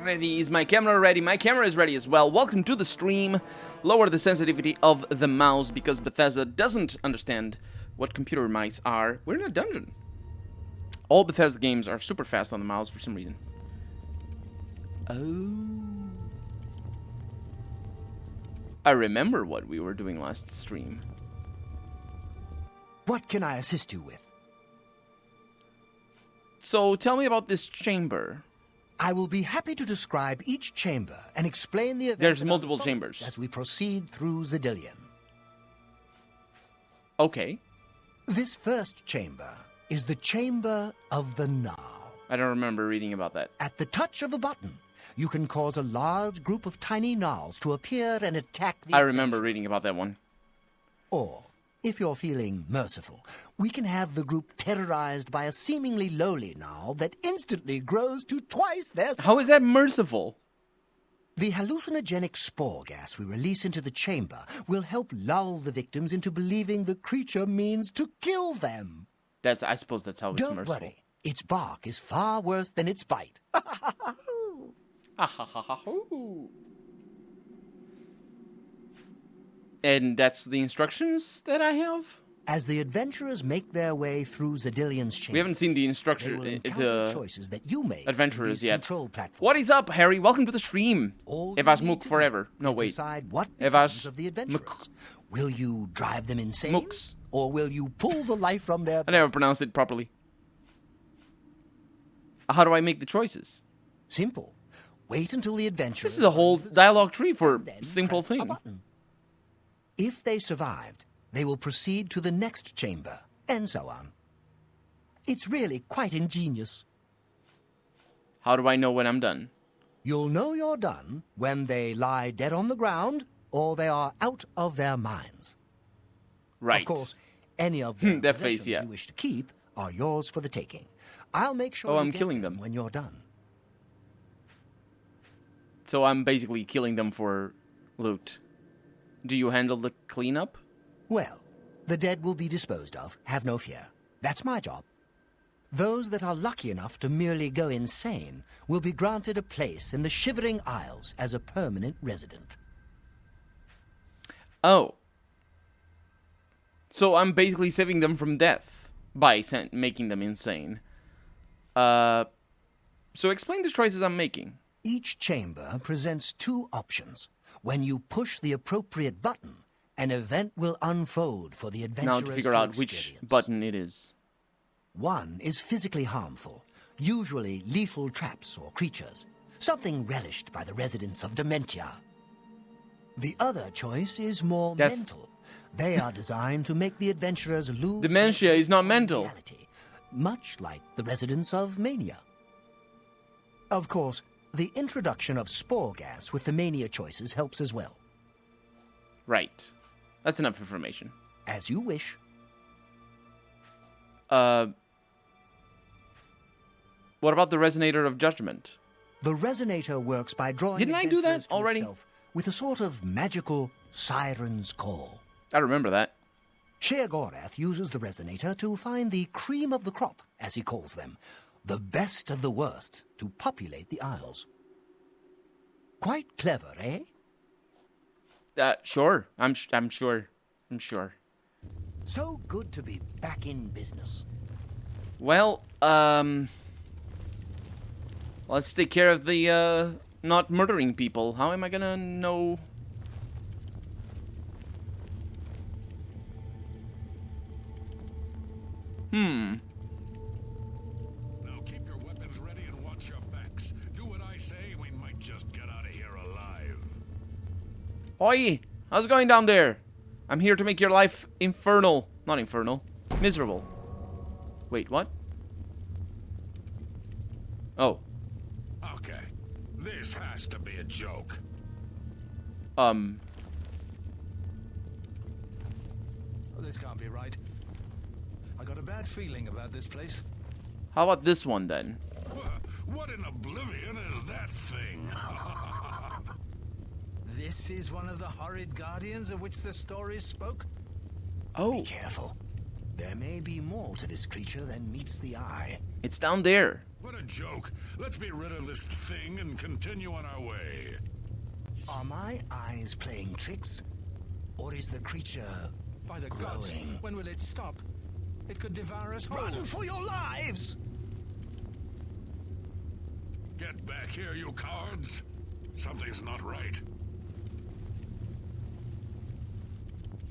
ready? Is my camera ready? My camera is ready as well. Welcome to the stream. Lower the sensitivity of the mouse because Bethesda doesn't understand what computer mice are. We're in a dungeon. All Bethesda games are super fast on the mouse for some reason. Oh. I remember what we were doing last stream. What can I assist you with? So, tell me about this chamber. I will be happy to describe each chamber and explain the event. There's multiple chambers. As we proceed through Zedillion. Okay. This first chamber is the Chamber of the Now. I don't remember reading about that. At the touch of a button, you can cause a large group of tiny gnolls to appear and attack the I remember reading about that one. Or, if you're feeling merciful, we can have the group terrorized by a seemingly lowly gnoll that instantly grows to twice their size. How is that merciful? The hallucinogenic spore gas we release into the chamber will help lull the victims into believing the creature means to kill them. I suppose that's how it's Don't merciful. worry, its bark is far worse than its bite. And that's the instructions that I have? As the adventurers make their way through Zedillion's chamber, We haven't seen the they instruction, will encounter the choices that you make adventurers in these yet. control platforms. What is up, Harry? Welcome to the stream. All you Evas need Mook to forever. do No, is wait. decide what Evas becomes of the adventurers. Mook. Will you drive them insane? Mooks. Or will you pull the life from their... I never pronounced it properly. How do I make the choices? Simple. Wait until the adventurers... This is a whole dialogue tree for and then a simple press a thing. button. If they survived, they will proceed to the next chamber, and so on. It's really quite ingenious. How do I know when I'm done? You'll know you're done when they lie dead on the ground or they are out of their minds. Right. Of course, any of the That face, possessions yeah. you wish to keep are yours for the taking. I'll make sure Oh, you I'm get killing them. when you're done. So I'm basically killing them for loot. Do you handle the cleanup? Well, the dead will be disposed of, have no fear. That's my job. Those that are lucky enough to merely go insane will be granted a place in the Shivering Isles as a permanent resident. Oh. So I'm basically saving them from death by making them insane. So explain the choices I'm making. Each chamber presents two options. When you push the appropriate button, an event will unfold for the adventurers Now to figure out which experience. button it is. One is physically harmful, usually lethal traps or creatures, something relished by the residents of Dementia. The other choice is more That's- mental. They are designed to make the adventurers lose Dementia their is not grip on mental. reality, much like the residents of Mania. Of course, the introduction of spore gas with the Mania choices helps as well. Right. That's enough information. As you wish. What about the Resonator of Judgment? The Resonator works by drawing Didn't I do that adventurers to already? itself with a sort of magical siren's call. I remember that. Sheogorath uses the Resonator to find the cream of the crop, as he calls them, the best of the worst, to populate the Isles. Quite clever, eh? Sure. I'm sure. So good to be back in business. Well, let's take care of the, not murdering people. How am I gonna know? Now keep your weapons ready and watch your backs. Do what I say, we might just get out of here alive. Oi! How's it going down there? I'm here to make your life infernal. Not infernal. Miserable. Wait, what? Oh. Okay, this has to be a joke. This can't be right. I got a bad feeling about this place. How about this one then? What in Oblivion is that thing? This is one of the horrid guardians of which the stories spoke? Oh. Be careful. There may be more to this creature than meets the eye. It's down there. What a joke. Let's be rid of this thing and continue on our way. Are my eyes playing tricks? Or is the creature By the gods, growing? when will it stop? It could devour us whole. Run for your lives! Get back here, you cowards. Something's not right.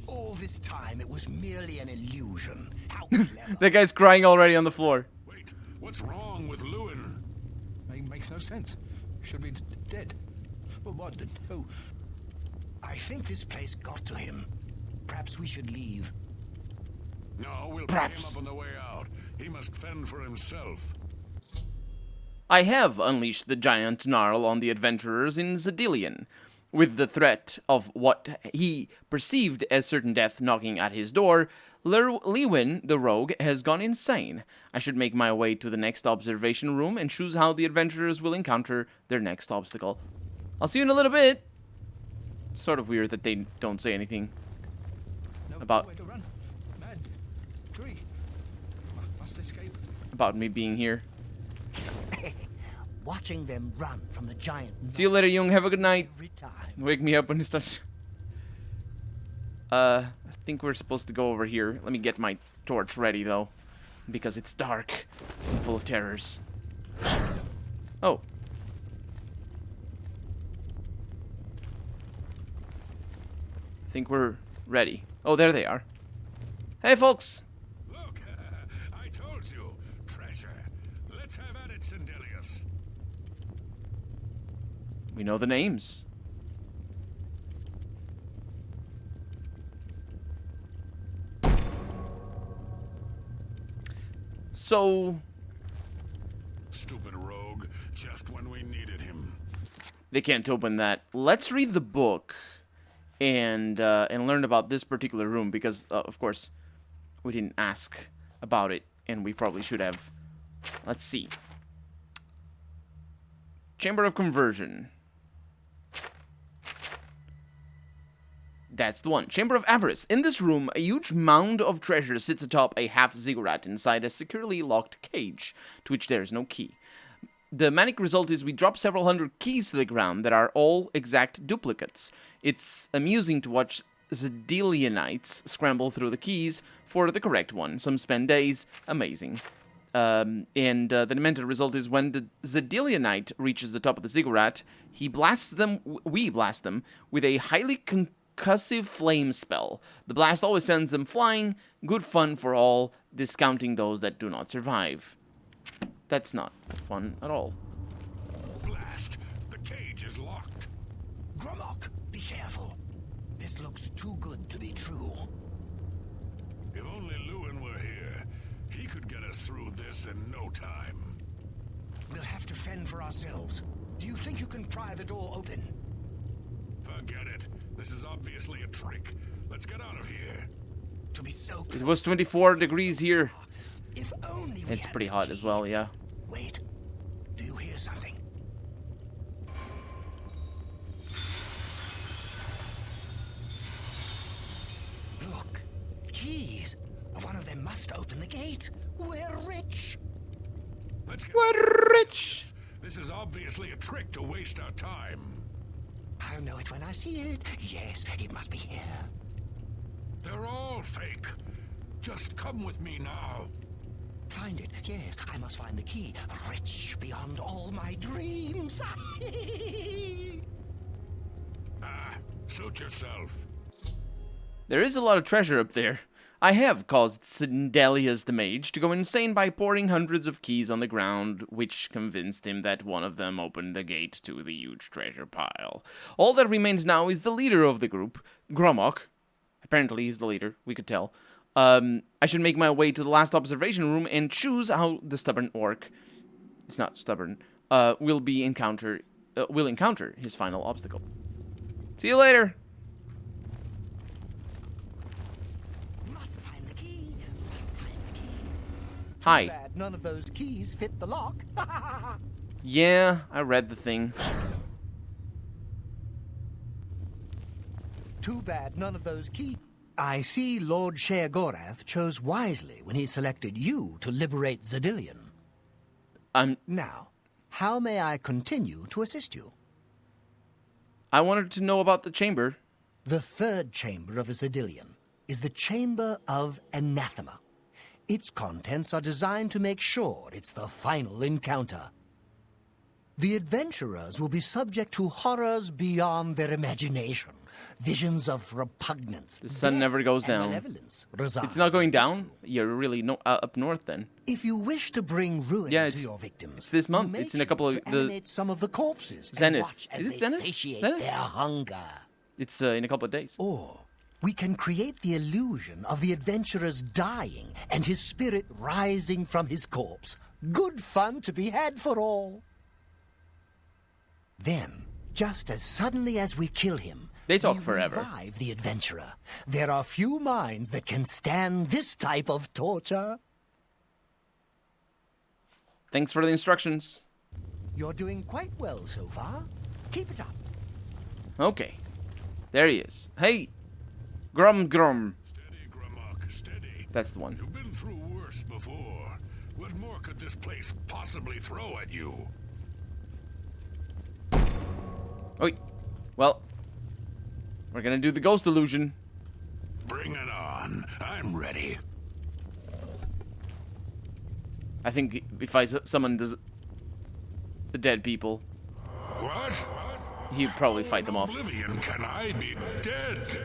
All this time it was merely an illusion. How clever. That guy's crying already on the floor. Wait, what's wrong with Lewin? Makes no sense. Should be dead. But what? Who? I think this place got to him. Perhaps we should leave. No, we'll Perhaps. pick him up on the way out. He must fend for himself. I have unleashed the giant Gnarl on the adventurers in Zedilian, with the threat of what he perceived as certain death knocking at his door. Lewin, the rogue, has gone insane. I should make my way to the next observation room and choose how the adventurers will encounter their next obstacle. I'll see you in a little bit. It's sort of weird that they don't say anything about Nowhere to run. Mad tree. Must escape. about me being here. Watching them run from the giant See you later, Jung. Have a good night. every time. Wake me up when it starts. I think we're supposed to go over here. Let me get my torch ready, though, because it's dark and full of terrors. Oh. I think we're ready. Oh, there they are. Hey, folks. Look, I told you. Treasure. Let's have at it, Sindelius. We know the names. So, Stupid rogue. Just when we needed him. they can't open that. Let's read the book and learn about this particular room because, of course, we didn't ask about it, and we probably should have. Let's see. Chamber of Conversion. That's the one. Chamber of Avarice. In this room, a huge mound of treasure sits atop a half ziggurat inside a securely locked cage, to which there is no key. The manic result is we drop several hundred keys to the ground that are all exact duplicates. It's amusing to watch Zedilianites scramble through the keys for the correct one. Some spend days. Amazing. The demented result is when the Zedilianite reaches the top of the ziggurat, we blast them with a highly concussive flame spell. The blast always sends them flying. Good fun for all, discounting those that do not survive. That's not fun at all. Blast. The cage is locked. Gromok, be careful. This looks too good to be true. If only Lewin were here, he could get us through this in no time. We'll have to fend for ourselves. Do you think you can pry the door open? Forget it. This is obviously a trick. Let's get out of here. To be so It close. was 24 degrees here. If only we It's had pretty the hot key. as well, yeah. Wait. Do you hear something? Look. Keys. One of them must open the gate. We're rich. Let's get We're rich. This is obviously a trick to waste our time. I'll know it when I see it. Yes, it must be here. They're all fake. Just come with me now. Find it. Yes, I must find the key. Rich beyond all my dreams. Suit yourself. There is a lot of treasure up there. I have caused Sindelius the mage to go insane by pouring hundreds of keys on the ground, which convinced him that one of them opened the gate to the huge treasure pile. All that remains now is the leader of the group, Gromok. Apparently he's the leader, we could tell. I should make my way to the last observation room and choose how the stubborn orc, it's not stubborn, will encounter his final obstacle. See you later. Must find the key. Must find the key. Hi. Bad none of those keys fit the lock. Yeah, I read the thing. Too bad none of those keys. I see Lord Sheogorath chose wisely when he selected you to liberate Zedillion. Now, how may I continue to assist you? I wanted to know about the chamber. The third chamber of Zedillion is the Chamber of Anathema. Its contents are designed to make sure it's the final encounter. The adventurers will be subject to horrors beyond their imagination, visions of repugnance. The sun never goes down. It's not going down? You're really up north then. If you wish to bring ruin to your victims, it's this month. It's in a couple of animate some of the corpses Zenith. And watch as Is it they Zenith? satiate Zenith? their hunger. It's in a couple of days. Or we can create the illusion of the adventurer's dying and his spirit rising from his corpse. Good fun to be had for all. Then, just as suddenly as we kill him, they talk we forever. Revive the adventurer. There are few minds that can stand this type of torture. Thanks for the instructions. You're doing quite well so far. Keep it up. Okay. There he is. Hey! Grum. Steady, Gramok, steady. That's the one. You've been through worse before. What more could this place possibly throw at you? Oh, well, we're gonna do the ghost illusion. Bring it on. I'm ready. I think if I summon the dead people, What? he'd probably fight them off. Oblivion, can I be dead?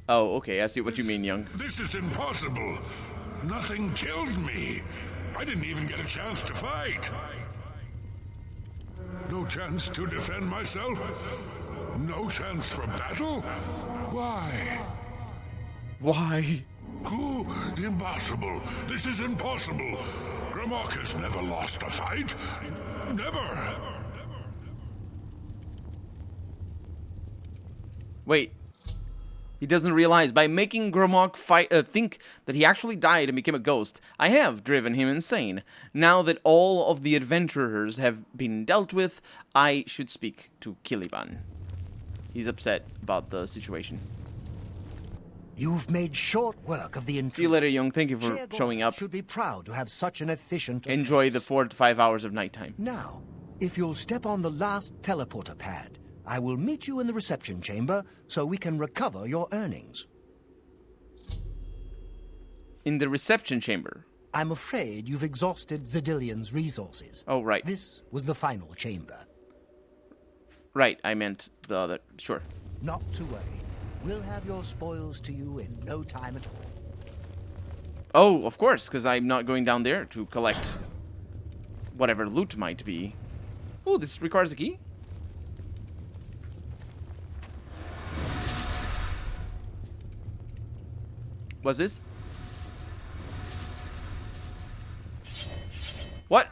Oh, okay, I see what you mean, young. This is impossible. Nothing killed me. I didn't even get a chance to fight. No chance to defend myself? No chance for battle? Why? Why? Impossible. This is impossible. Gramok has never lost a fight. Never. Wait. He doesn't realize by making Gramok think that he actually died and became a ghost, I have driven him insane. Now that all of the adventurers have been dealt with, I should speak to Caliban. He's upset about the situation. You've made short work of the intruders. See you later, young. Thank you for showing up. Should be proud to have such an efficient. Enjoy the 4 to 5 hours of nighttime. Now, if you'll step on the last teleporter pad, I will meet you in the reception chamber so we can recover your earnings. In the reception chamber? I'm afraid you've exhausted Zedillion's resources. Oh, right. This was the final chamber. Right, I meant the other. Sure. Not to worry. We'll have your spoils to you in no time at all. Oh, of course, because I'm not going down there to collect whatever loot might be. Oh, this requires a key? What's this? What?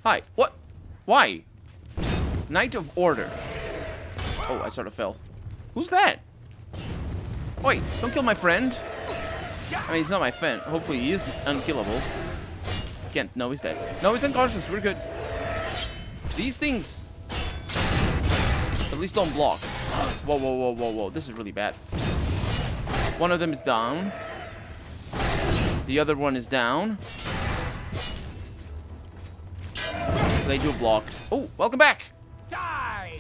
Hi. What? Why? Knight of Order. Oh, I sort of fell. Who's that? Wait, don't kill my friend. I mean, he's not my friend. Hopefully he is unkillable. Can't. No, he's dead. No, he's unconscious. We're good. These things at least don't block. Whoa. This is really bad. One of them is down. The other one is down. They do block. Oh, welcome back. Die!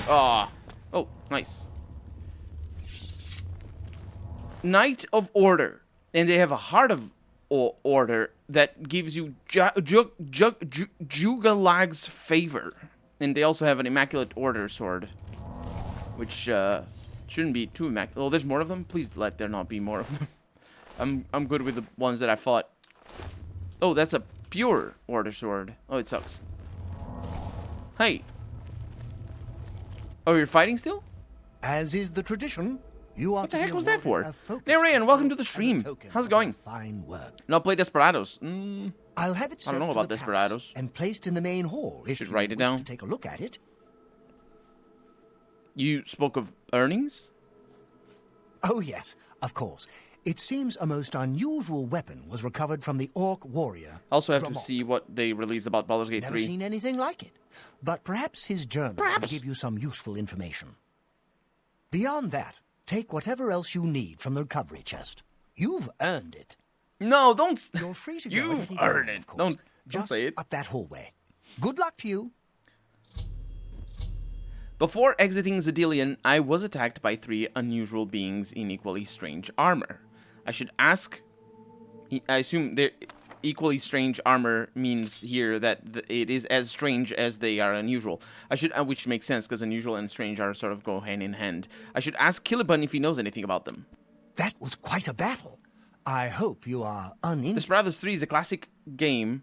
Ah. Oh, nice. Knight of Order. And they have a Heart of Order that gives you Jugalag's favor. And they also have an Immaculate Order sword. Which shouldn't be too immaculate. Oh, there's more of them? Please let there not be more of them. I'm good with the ones that I fought. Oh, that's a pure Order sword. Oh, it sucks. Hey. Oh, you're fighting still? As is the tradition, you are. What the heck was that for? Narayan, welcome to the stream. How's it going? Fine work. No, play Desperados. I'll have it I don't know sent to about the Desperados. palace and placed in the main hall. If Should you write it wish down. to take a look at it. You spoke of earnings? Oh yes, of course. It seems a most unusual weapon was recovered from the Orc warrior. Also have to Gramok. see what they released about Baldur's Gate Never 3. seen anything like it. But perhaps his journal will give you some useful information. Beyond that, take whatever else you need from the recovery chest. You've earned it. No, don't. You're free to go You've at any earned time, it. of course. Don't Just say it. up that hallway. Good luck to you. Before exiting Zedilian, I was attacked by 3 unusual beings in equally strange armor. I should ask... I assume their equally strange armor means here that it is as strange as they are unusual. Which makes sense, because unusual and strange are sort of go hand in hand. I should ask Caliban if he knows anything about them. That was quite a battle. I hope you are uninjured. Desperados 3 is a classic game.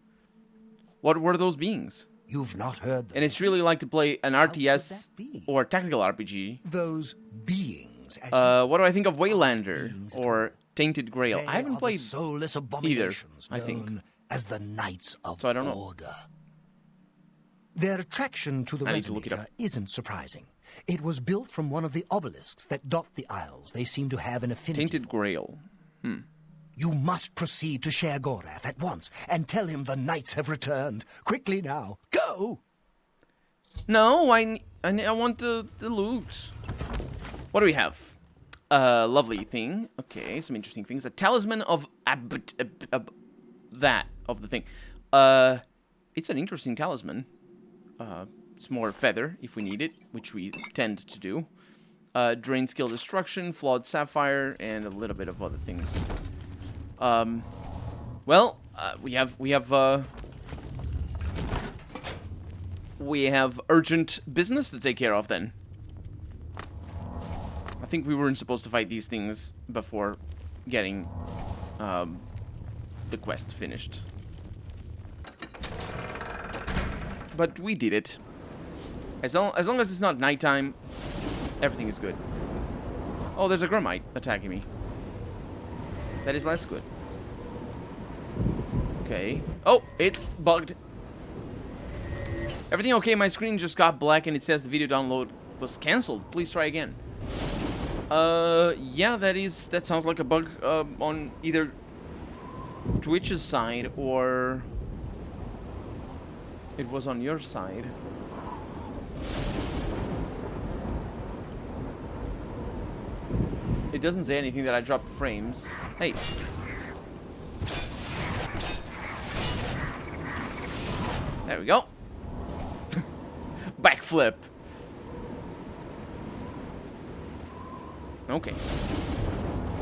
What were those beings? You've not heard them. And it's really like to play an could RTS that be? or tactical RPG. Those beings. As What do I think of Waylander beings or Tainted Grail? they I haven't are played the soulless either, abominations I think. known as the Knights of So I don't know. Order. Their attraction to the I need to look it Resonator up. isn't surprising. It was built from one of the obelisks that dot the Isles. They seem to have an affinity Tainted for. Grail. You must proceed to Sheogorath at once and tell him the knights have returned. Quickly now. Go! No, I want the loot. What do we have? Lovely thing. Okay, some interesting things. A talisman of that of the thing. It's an interesting talisman. It's more feather if we need it, which we tend to do. Drain skill destruction, flawed sapphire, and a little bit of other things. Well, we have urgent business to take care of then. I think we weren't supposed to fight these things before getting the quest finished. But we did it. As long as it's not nighttime, everything is good. Oh, there's a Grumite attacking me. That is less good. Okay. Oh, it's bugged. Everything okay? My screen just got black and it says the video download was cancelled. Please try again. Yeah, that sounds like a bug on either Twitch's side or it was on your side. It doesn't say anything that I dropped frames. Hey. There we go. Backflip. Okay.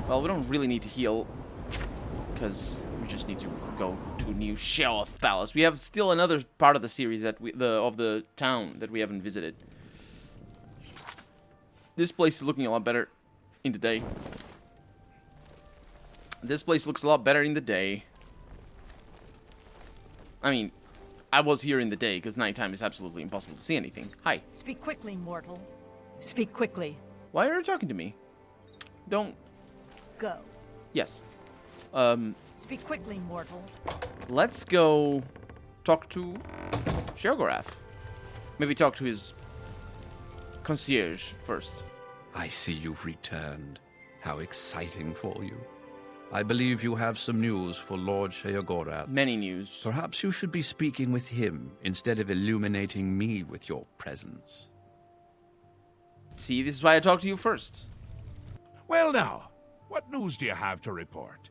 Well, we don't really need to heal because we just need to go to New Sheoth Palace. We have still another part of the series that of the town that we haven't visited. This place is looking a lot better in the day. This place looks a lot better in the day. I mean, I was here in the day because nighttime is absolutely impossible to see anything. Hi. Speak quickly, mortal. Speak quickly. Why are you talking to me? Don't. Go. Yes. Speak quickly, mortal. Let's go talk to Sheogorath. Maybe talk to his concierge first. I see you've returned. How exciting for you. I believe you have some news for Lord Sheogorath. Many news. Perhaps you should be speaking with him instead of illuminating me with your presence. See, this is why I talked to you first. Well now, what news do you have to report?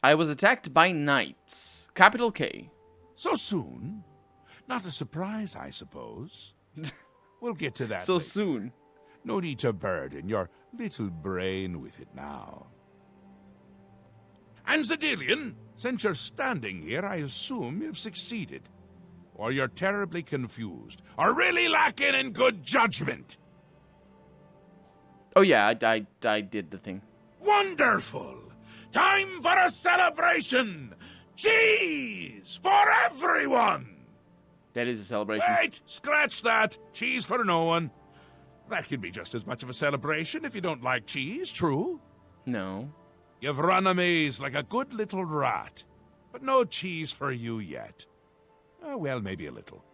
I was attacked by knights. Capital K. So soon? Not a surprise, I suppose. We'll get to that So later. soon. No need to burden your little brain with it now. And Zedilian, since you're standing here, I assume you've succeeded. Or you're terribly confused, or really lacking in good judgment. Oh yeah, I did the thing. Wonderful! Time for a celebration! Cheese for everyone! That is a celebration. Wait, scratch that. Cheese for no one. That can be just as much of a celebration if you don't like cheese, true? No. You've run a maze like a good little rat, but no cheese for you yet. Well, maybe a little.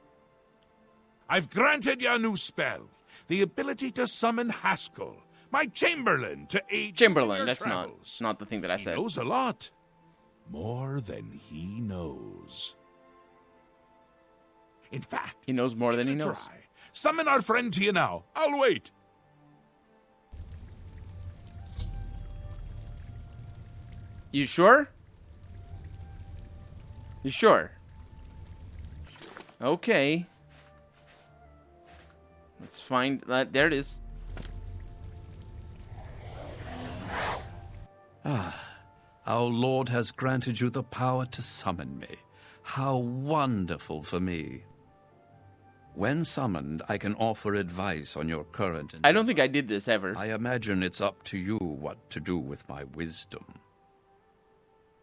I've granted you a new spell, the ability to summon Haskell, My Chamberlain to aid you in Chamberlain, your that's travels. not the thing that I He said. knows a lot. More than he knows. In fact, He knows more than he give it a knows. try. Summon our friend to you now. I'll wait. You sure? You sure? Okay. Let's find that. There it is. Our Lord has granted you the power to summon me. How wonderful for me. When summoned, I can offer advice on your current... I don't think I did this ever. I imagine it's up to you what to do with my wisdom.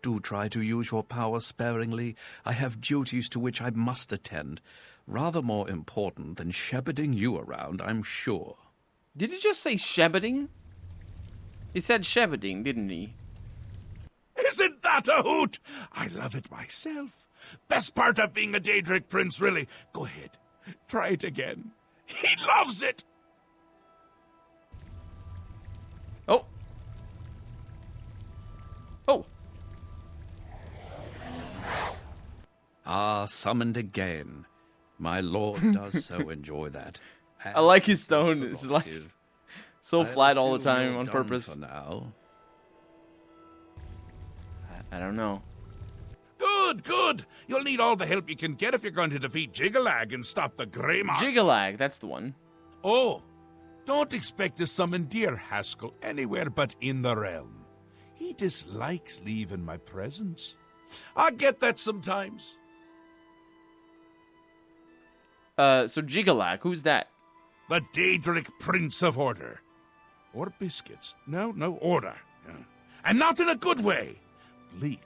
Do try to use your power sparingly. I have duties to which I must attend. Rather more important than shepherding you around, I'm sure. Did he just say shepherding? He said shepherding, didn't he? Isn't that a hoot? I love it myself. Best part of being a Daedric prince, really. Go ahead. Try it again. He loves it. Oh. Oh. Ah, summoned again. My lord does so enjoy that. I like his tone. It's like so I flat all the assume time you're on done purpose. For now. I don't know. Good, good. You'll need all the help you can get if you're going to defeat Jiggalag and stop the Grey March. Jiggalag, that's the one. Oh, don't expect to summon dear Haskell anywhere but in the realm. He dislikes leaving my presence. I get that sometimes. So Jiggalag, who's that? The Daedric Prince of Order. Or biscuits. No, order. Yeah. And not in a good way. Bleak,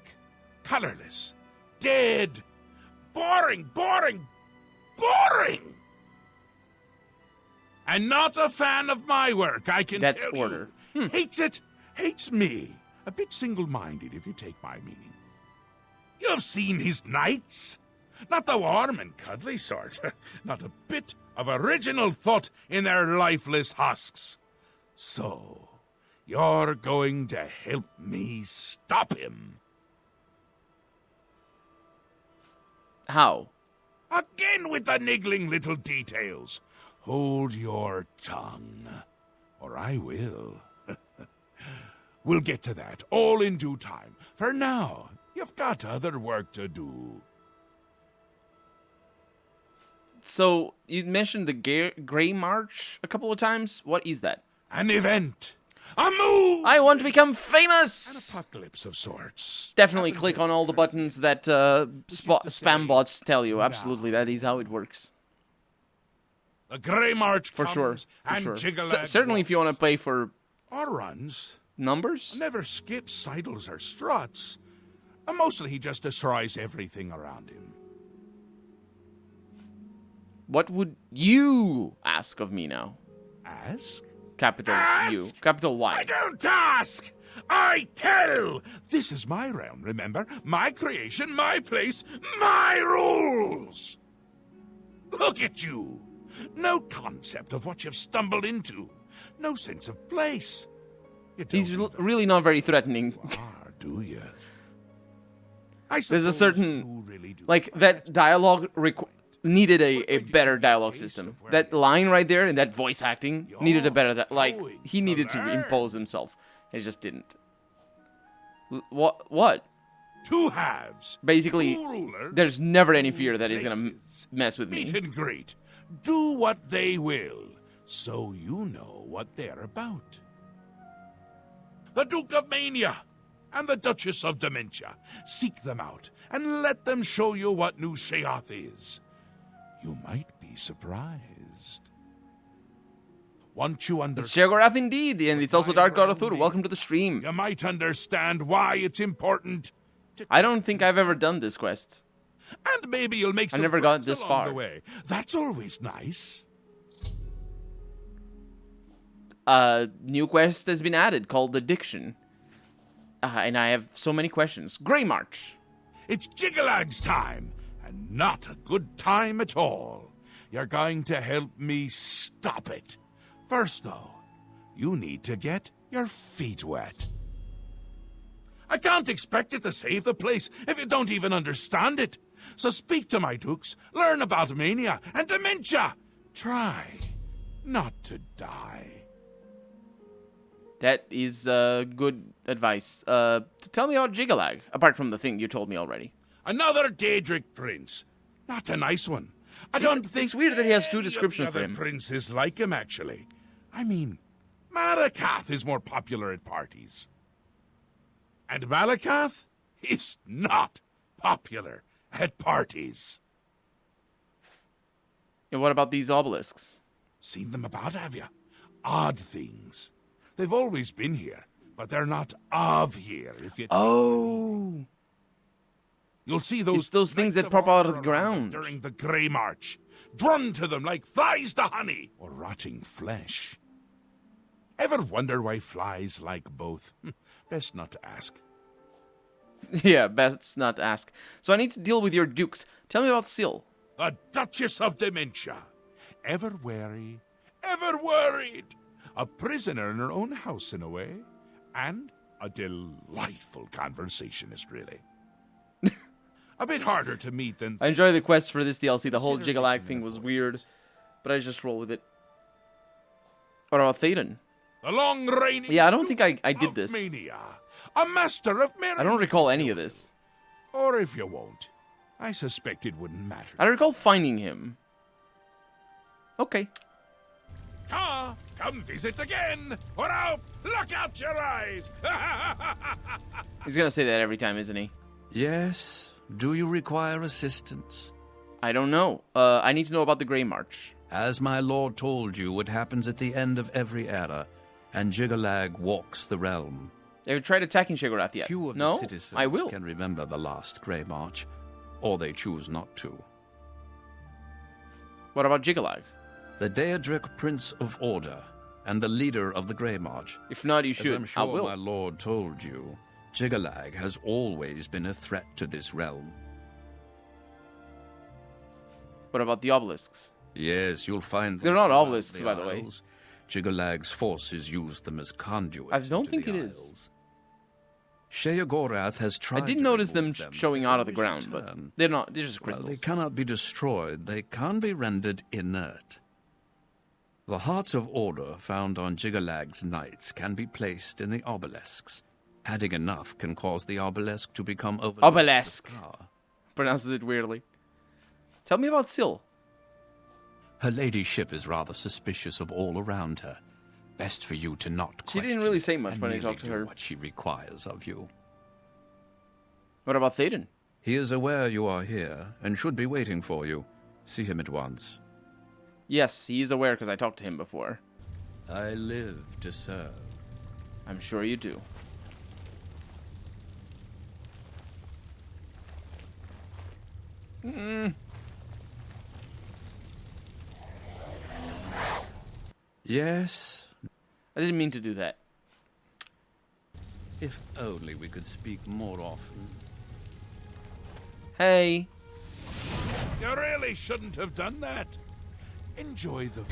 colorless, dead, boring. And not a fan of my work, I can That's tell Order. you. Hates it, hates me. A bit single-minded, if you take my meaning. You've seen his knights. Not the warm and cuddly sort. Not a bit of original thought in their lifeless husks. So, you're going to help me stop him. How? Again with the niggling little details. Hold your tongue, or I will. We'll get to that, all in due time. For now, you've got other work to do. So, you mentioned the Grey March a couple of times. What is that? An event. A move! I want to become An famous! apocalypse of sorts. Definitely Happens click on all the everywhere. buttons that is to spam say, bots tell you. Absolutely, that is how it works. The Grey March For comes, sure. For and sure. Jiggalag Certainly if you want to walks. play for Or runs. numbers. Never skips sidles or struts. Mostly he just destroys everything around him. What would you ask of me now? Ask? Capital Ask? U. Capital Y. I don't ask! I tell! This is my realm, remember? My creation, my place, my rules! Look at you! No concept of what you've stumbled into. No sense of place. You don't He's even really not very threatening. are, do you? There's a certain, you really do. like, that dialogue needed a better dialogue system. That line right there and that voice acting needed a better, he needed to impose himself. He just didn't. What? Two halves. Basically, Two rulers, there's never any fear that he's gonna places. mess with me. Meet and greet. Do what they will, so you know what they're about. The Duke of Mania and the Duchess of Dementia. Seek them out and let them show you what New Sheoth is. You might be surprised. Once you It's understand, Sheogorath indeed, and it's also Dark God of Thor. Welcome to the stream. you might understand why it's important to I don't think I've ever done this quest. and maybe you'll make some never got friends this along far. the way. That's always nice. New quest has been added called Addiction. And I have so many questions. Grey March. It's Jiggalag's time, and not a good time at all. You're going to help me stop it. First, though, you need to get your feet wet. I can't expect it to save the place if you don't even understand it. So speak to my dukes, learn about mania and dementia. Try not to die. That is good advice. Tell me about Jigalag, apart from the thing you told me already. Another Daedric prince. Not a nice one. I don't think it's weird that he has two any of descriptions the for other him. princes like him, actually. I mean, Malakath is more popular at parties. And Malakath is not popular at parties. And what about these obelisks? Seen them about, have you? Odd things. They've always been here, but they're not of here, if you... Oh! You'll see those... It's those things knights that pop out of the armor around ground. them during the Grey March. Drummed to them like flies to honey, or rotting flesh. Ever wonder why flies like both? Best not to ask. Yeah, best not to ask. So I need to deal with your dukes. Tell me about Syl. The Duchess of Dementia. Ever wary, ever worried. A prisoner in her own house, in a way. And a delightful conversationist, really. A bit harder to meet than... I enjoy the quest for this DLC. The whole Consider Jigalag making thing an was appointment. weird, but I just roll with it. What about Theoden? The long reigning... Yeah, I don't think Duke I did of this. Mania. A master of merriment. I don't recall any of this. Or if you won't, I suspect it wouldn't matter. I recall finding him. Okay. Come visit again, or I'll pluck out your eyes. He's gonna say that every time, isn't he? Yes? Do you require assistance? I don't know. I need to know about the Grey March. As my lord told you, it happens at the end of every era, and Jigalag walks the realm. Have you tried attacking Sheogorath yet? Few of No? the citizens I will. can remember the last Grey March, or they choose not to. What about Jigalag? The Daedric Prince of Order, and the leader of the Grey March. If not, you As should. I'm I sure will. my lord told you, Jigalag has always been a threat to this realm. What about the obelisks? Yes, you'll find them They're not throughout obelisks, by the way. Isles. Jigalag's forces use them as conduits. I don't into think the it is. Isles. Sheogorath has tried I did to notice them remove them, showing they out of the always ground, but return. they're not. They're just Well, crystals. they cannot be destroyed. They can be rendered inert. The Hearts of Order found on Jigalag's knights can be placed in the obelisks. Adding enough can cause the obelisk to become overloaded with Obelisk. power. Pronounces it weirdly. Tell me about Syl. Her ladyship is rather suspicious of all around her. Best for you to not She didn't question really say much and when I merely talked to do her. what she requires of you. What about Theoden? He is aware you are here and should be waiting for you. See him at once. Yes, he is aware because I talked to him before. I live to serve. I'm sure you do. Yes, I didn't mean to do that. if only we could speak more often. Hey. You really shouldn't have done that. Enjoy the...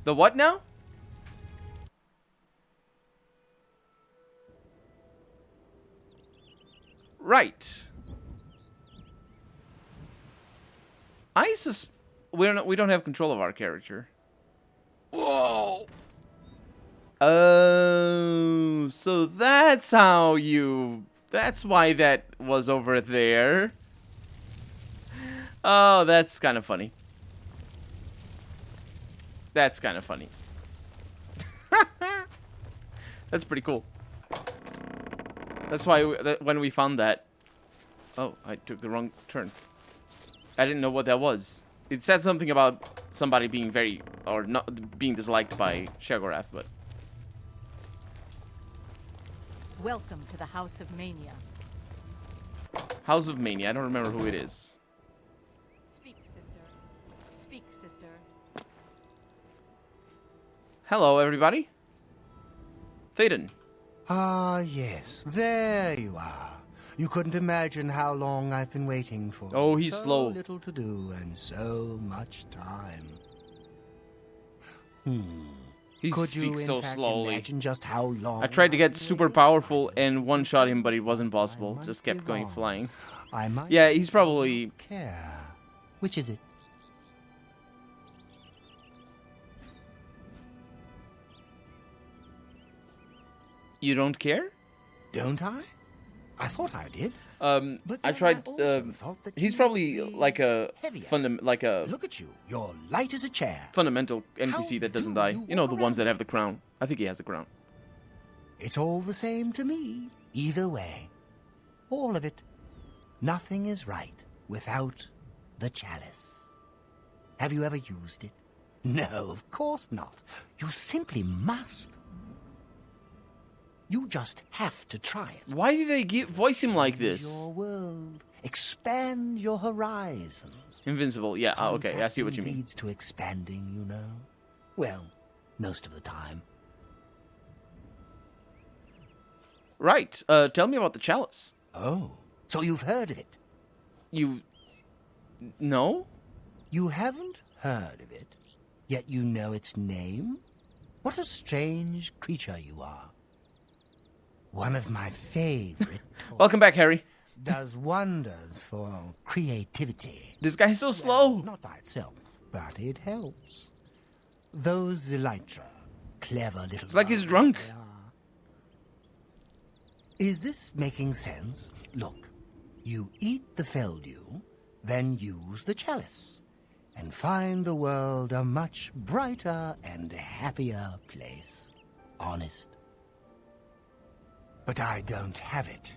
The what now? Right. We don't have control of our character. Whoa! Oh, so that's how you... That's why that was over there. Oh, that's kind of funny. That's kind of funny. That's pretty cool. That's why when we found that... Oh, I took the wrong turn. I didn't know what that was. It said something about somebody being very... Or not being disliked by Sheogorath, but... Welcome to the House of Mania. House of Mania. I don't remember who it is. Speak, sister. Speak, sister. Hello, everybody. Theoden. Ah, yes. There you are. You couldn't imagine how long I've been waiting for. Oh, he's so slow. little to do and so much time. He Could you, speaks in so fact, slowly. imagine just how long I tried to get I super waited? powerful and one-shot him, but it wasn't possible. I Just might kept be going wrong. flying. I might Yeah, he's probably... not care. Which is it? You don't care? Don't I? I thought I did. But I then tried. also thought that He's you probably would be like a heavier. Look at you. You're light as a chair. fundamental NPC that doesn't do die. you You know, walk the ones that around have the crown. I think he has the crown. It's all the same to me. Either way. All of it. Nothing is right without the chalice. Have you ever used it? No, of course not. You simply must. You just have to try it. Why do they voice him like Change this? Your world. Expand your horizons. Invincible. Yeah. Oh, okay. I see what you Contracting mean. leads to expanding, you know. Well, most of the time. Right. Tell me about the chalice. Oh, so you've heard of it? You... No? You haven't heard of it, yet you know its name? What a strange creature you are. One of my favorite toys. Welcome back, Harry. Does wonders for creativity. This guy is so slow. Not by itself, but it helps. Those Elytra, clever little... It's like he's bugs drunk. they are. Is this making sense? Look, you eat the Feldew, then use the chalice, and find the world a much brighter and happier place. Honest. But I don't have it,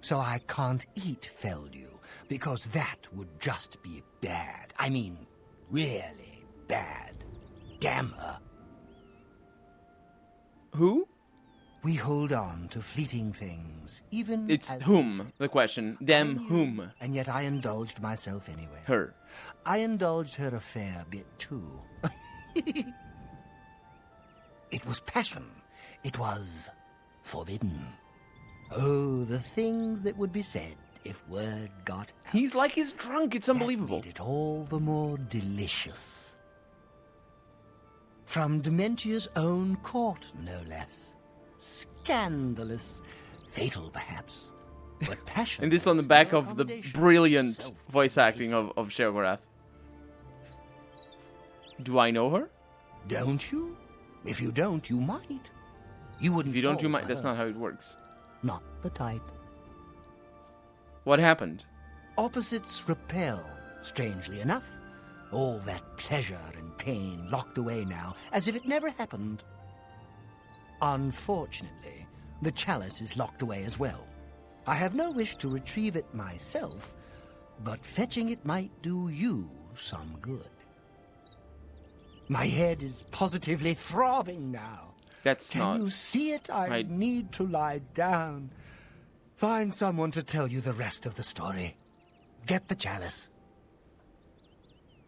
so I can't eat Feldew, because that would just be bad. I mean, really bad. Damn her. Who? We hold on to fleeting things, even It's as whom, the question. Them whom? And yet I indulged myself anyway. Her. I indulged her a fair bit, too. It was passion. It was forbidden. Oh, the things that would be said if word got out. He's like he's drunk. It's unbelievable. That made it all the more delicious. From Dementia's own court, no less. Scandalous. Fatal, perhaps. But passion. And this on the makes back no of the accommodation. brilliant voice Self-realization. acting of Sheogorath. Do I know her? Don't you? If you don't, you might. You wouldn't. If you don't, you fall might. for That's her. not how it works. Not the type. What happened? Opposites repel, strangely enough. All that pleasure and pain locked away now, as if it never happened. Unfortunately, the chalice is locked away as well. I have no wish to retrieve it myself, but fetching it might do you some good. My head is positively throbbing now. That's Can not... you see it? I I- need to lie down. Find someone to tell you the rest of the story. Get the chalice.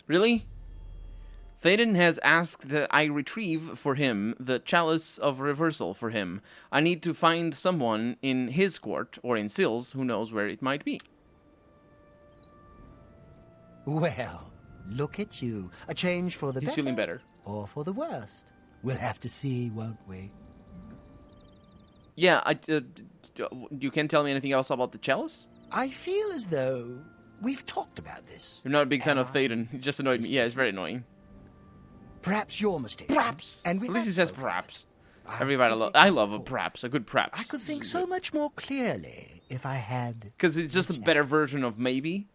Really? Théoden has asked that I retrieve for him the Chalice of Reversal for him. I need to find someone in his court, or in Sils, who knows where it might be. Well, look at you. A change for the He's better. feeling better. Or for the worst. We'll have to see, won't we? Yeah, you can't tell me anything else about the Chalice? I feel as though we've talked about this. I'm not a big fan Am of I Théoden. He just annoyed me. Yeah, it's very annoying. Perhaps you're mistaken. Perhaps. And we At least he have says spoken. perhaps. I Everybody, simply I love a thought perhaps, a good perhaps. I could think so much more clearly if I had... Because it's just a better version of maybe.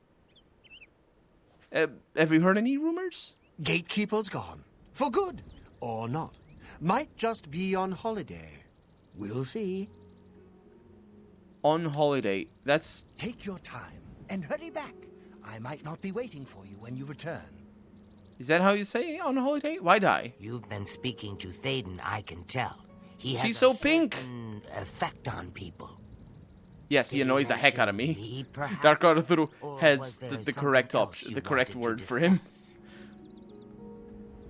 Have you heard any rumors? Gatekeeper's gone. For good. Or not. Might just be on holiday. We'll see. On holiday. That's... Take your time and hurry back. I might not be waiting for you when you return. Is that how you say on holiday? Why die? You've been speaking to Théoden, I can tell. He has She's a so pink. certain effect on people. Yes, he Did annoys the heck out of mention me. perhaps? Dark Arthur Or has was there the something correct else option, you the correct wanted to word for him. discuss?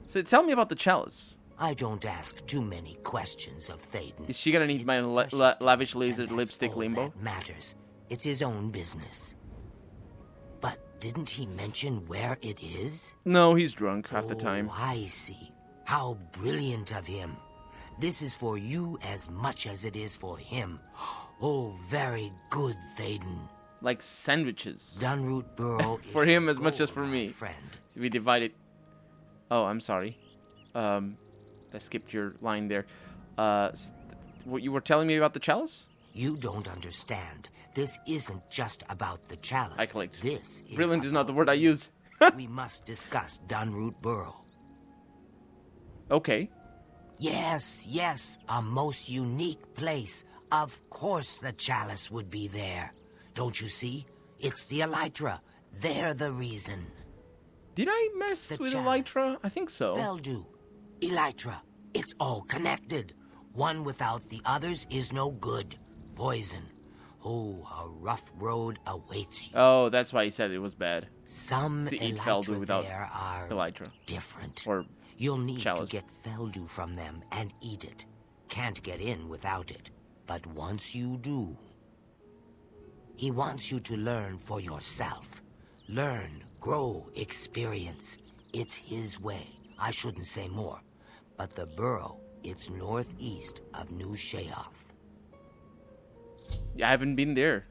So tell me about the chalice. I don't ask too many questions of Théoden. Is she gonna need It's my precious to lavish him, laser and that's lipstick all limbo? that matters. It's his own business. But didn't he mention where it is? No, he's drunk half the Oh, time. I see. How brilliant of him. This is for you as much as it is for him. Oh, very good, Thaden. Like sandwiches. Dunroot Burrow For is him your as much as goal, for my me. friend. We divide it. Oh, I'm sorry. I skipped your line there. What you were telling me about the chalice? You don't understand. This isn't just about the chalice. I clicked. This is Brilliant is not the about word I you. use. We must discuss Dunroot Burrow. Okay. Yes, yes, a most unique place. Of course the chalice would be there. Don't you see? It's the Elytra. They're the reason. Did I mess The with chalice. Elytra? I think so. Veldu, Elytra, it's all connected. One without the others is no good. Poison. Oh, a rough road awaits you. Oh, that's why he said it was bad. Some to eat Elytra Veldu without there are Elytra. different. Or You'll need chalice. to get Veldu from them and eat it. Can't get in without it. But once you do, he wants you to learn for yourself. Learn, grow, experience. It's his way. I shouldn't say more. But the burrow, it's northeast of New Sheoth. I haven't been there.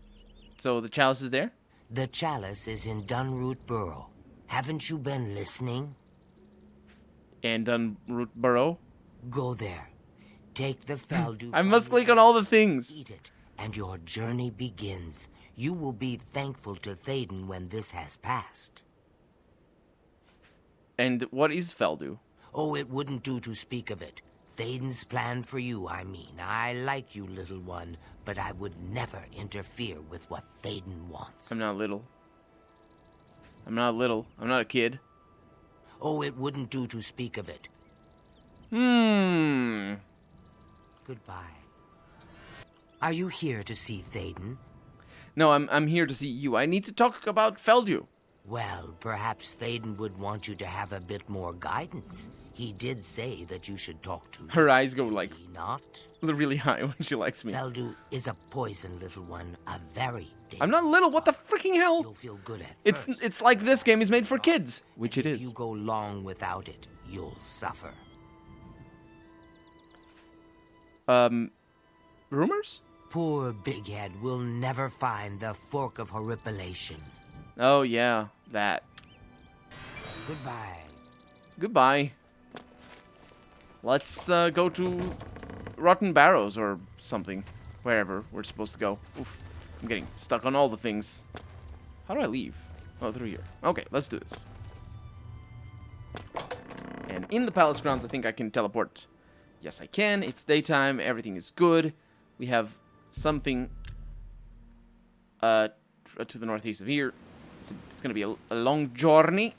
So the chalice is there? The chalice is in Dunroot Burrow. Haven't you been listening? And Dunroot Burrow? Go there. Take the Veldu. I from must the click on earth, all the things. Eat it, and your journey begins. You will be thankful to Thaden when this has passed. And what is Veldu? Oh, it wouldn't do to speak of it. Thaden's plan for you, I mean. I like you, little one, but I would never interfere with what Thaden wants. I'm not little. I'm not little. I'm not a kid. Oh, it wouldn't do to speak of it. Goodbye. Are you here to see Thaden? No, I'm here to see you. I need to talk about Veldu. Well, perhaps Thaden would want you to have a bit more guidance. He did say that you should talk to me. Her eyes go like Did he not? really high when she likes me. Veldu is a poison, little one. A very dangerous. I'm not little. What the freaking hell? You'll feel good at It's first. it's like this game is made for kids, which it If is. you go long without it, you'll suffer. Rumors? Poor Big Head will never find the Fork of Horripilation. Oh yeah, that. Goodbye. Goodbye. Let's go to Rotten Barrows or something, wherever we're supposed to go. Oof, I'm getting stuck on all the things. How do I leave? Oh, through here. Okay, let's do this. And in the palace grounds, I think I can teleport. Yes, I can. It's daytime. Everything is good. We have something to the northeast of here. It's going to be a long journey.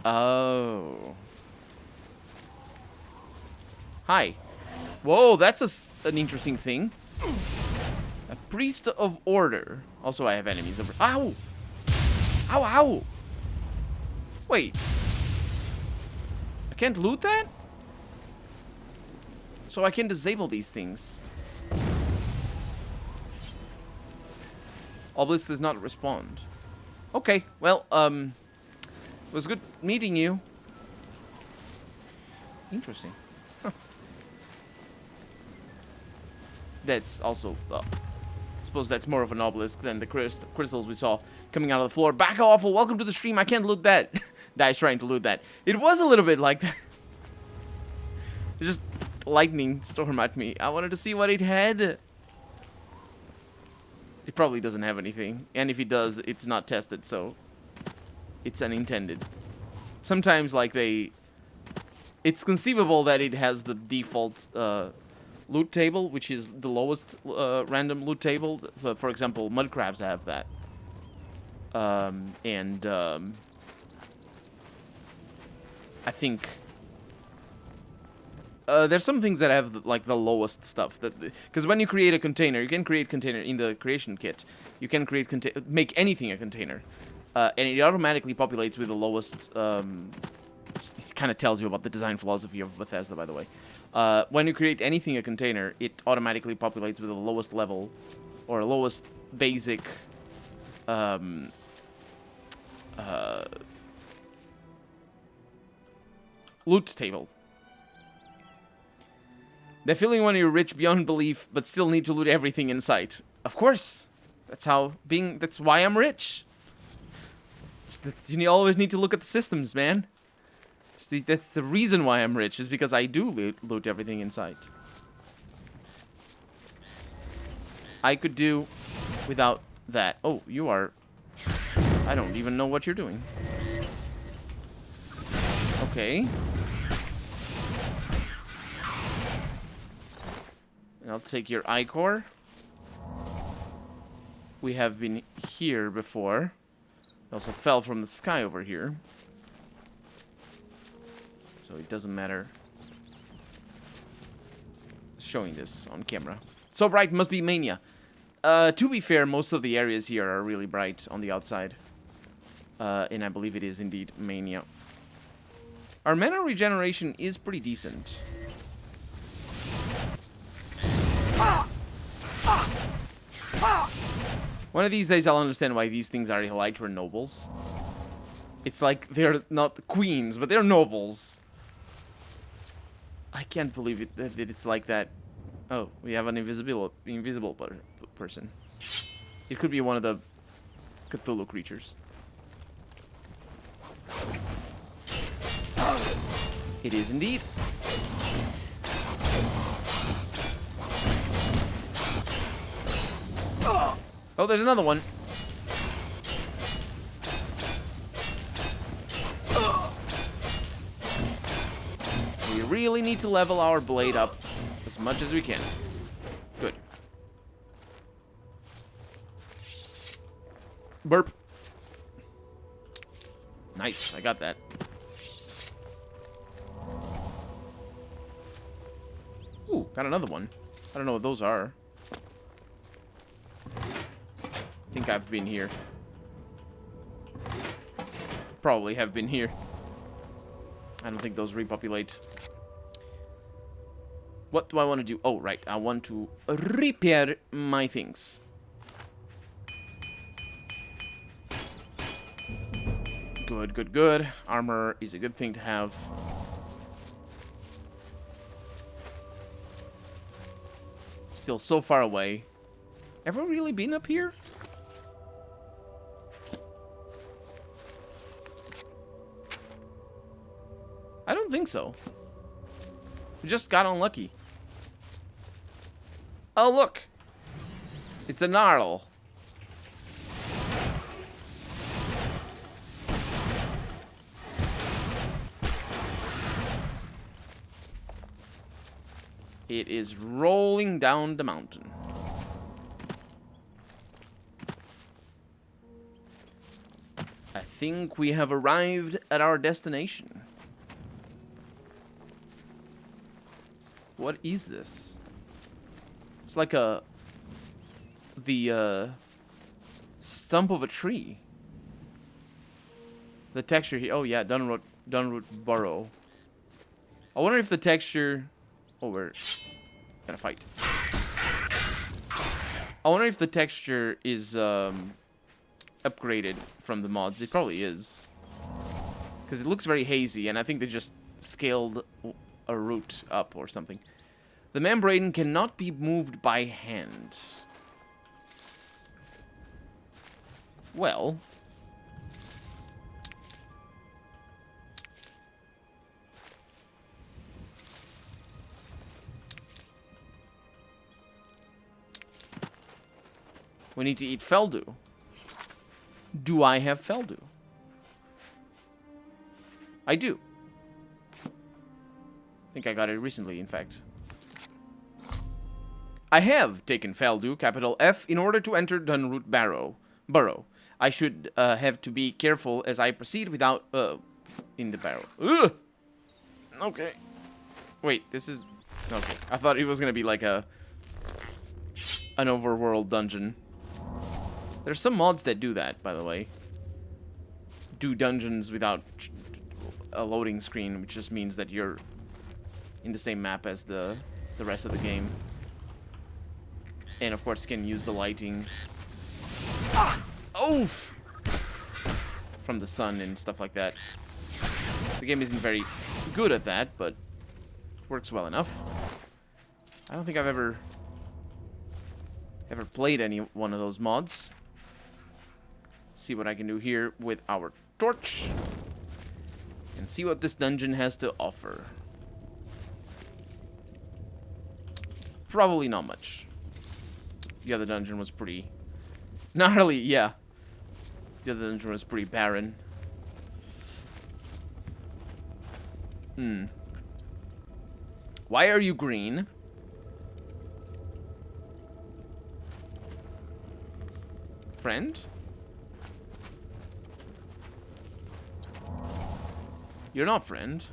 Oh. Hi. Whoa, that's an interesting thing. A priest of order. Also, I have enemies over. Ow! Ow, ow! Wait. I can't loot that? So I can disable these things. Obelisk does not respond. Okay, well, it was good meeting you. Interesting. Huh. That's also, I suppose that's more of an obelisk than the crystals we saw coming out of the floor. Back awful, welcome to the stream, I can't loot that. Guy's trying to loot that. It was a little bit like that. Just lightning storm at me. I wanted to see what it had. It probably doesn't have anything. And if it does, it's not tested, so it's unintended. Sometimes, like, it's conceivable that it has the default loot table, which is the lowest random loot table. For example, mud crabs have that. I think there's some things that have like the lowest stuff, because when you create a container, you can create container in the creation kit. You can make anything a container, and it automatically populates with the lowest. It kind of tells you about the design philosophy of Bethesda, by the way. When you create anything a container, it automatically populates with the lowest level, or lowest basic. Loot table. The feeling when you're rich beyond belief, but still need to loot everything in sight. Of course. That's why I'm rich. You always need to look at the systems, man. That's the reason why I'm rich, is because I do loot everything in sight. I could do without that. Oh, you are... I don't even know what you're doing. Okay. And I'll take your ichor. We have been here before. It also fell from the sky over here. So it doesn't matter showing this on camera. So bright must be Mania. To be fair, most of the areas here are really bright on the outside. And I believe it is indeed Mania. Our mana regeneration is pretty decent. One of these days I'll understand why these things are Elytra nobles. It's like they're not queens, but they're nobles. I can't believe it that it's like that. Oh, we have an invisible person. It could be one of the Cthulhu creatures. It is indeed. Oh, there's another one. We really need to level our blade up as much as we can. Good. Burp. Nice, I got that. Ooh, got another one. I don't know what those are. I think I've been here. Probably have been here. I don't think those repopulate. What do I want to do? Oh, right. I want to repair my things. Good, good, good. Armor is a good thing to have. Still so far away. Ever really been up here? I don't think so. We just got unlucky. Oh, look. It's a gnarl. It is rolling down the mountain. I think we have arrived at our destination. What is this? It's like the stump of a tree. The texture here. Oh yeah, Dunroot Burrow. I wonder if the texture. Oh, we're gonna fight. I wonder if the texture is upgraded from the mods. It probably is, because it looks very hazy, and I think they just scaled a root up or something. The membrane cannot be moved by hand. Well, we need to eat Feldu. Do I have Feldu? I do. I think I got it recently, in fact. I have taken Feldu, capital F, in order to enter Dunroot Burrow. I should have to be careful as I proceed without in the barrow. Ugh! Okay. Wait, this is okay. I thought it was gonna be like an overworld dungeon. There's some mods that do that, by the way. Do dungeons without a loading screen, which just means that you're in the same map as the rest of the game. And of course can use the lighting. Oh! From the sun and stuff like that. The game isn't very good at that, but it works well enough. I don't think I've ever played any one of those mods. Let's see what I can do here with our torch. And see what this dungeon has to offer. Probably not much. The other dungeon was pretty... gnarly, yeah. The other dungeon was pretty barren. Why are you green? Friend? You're not friend.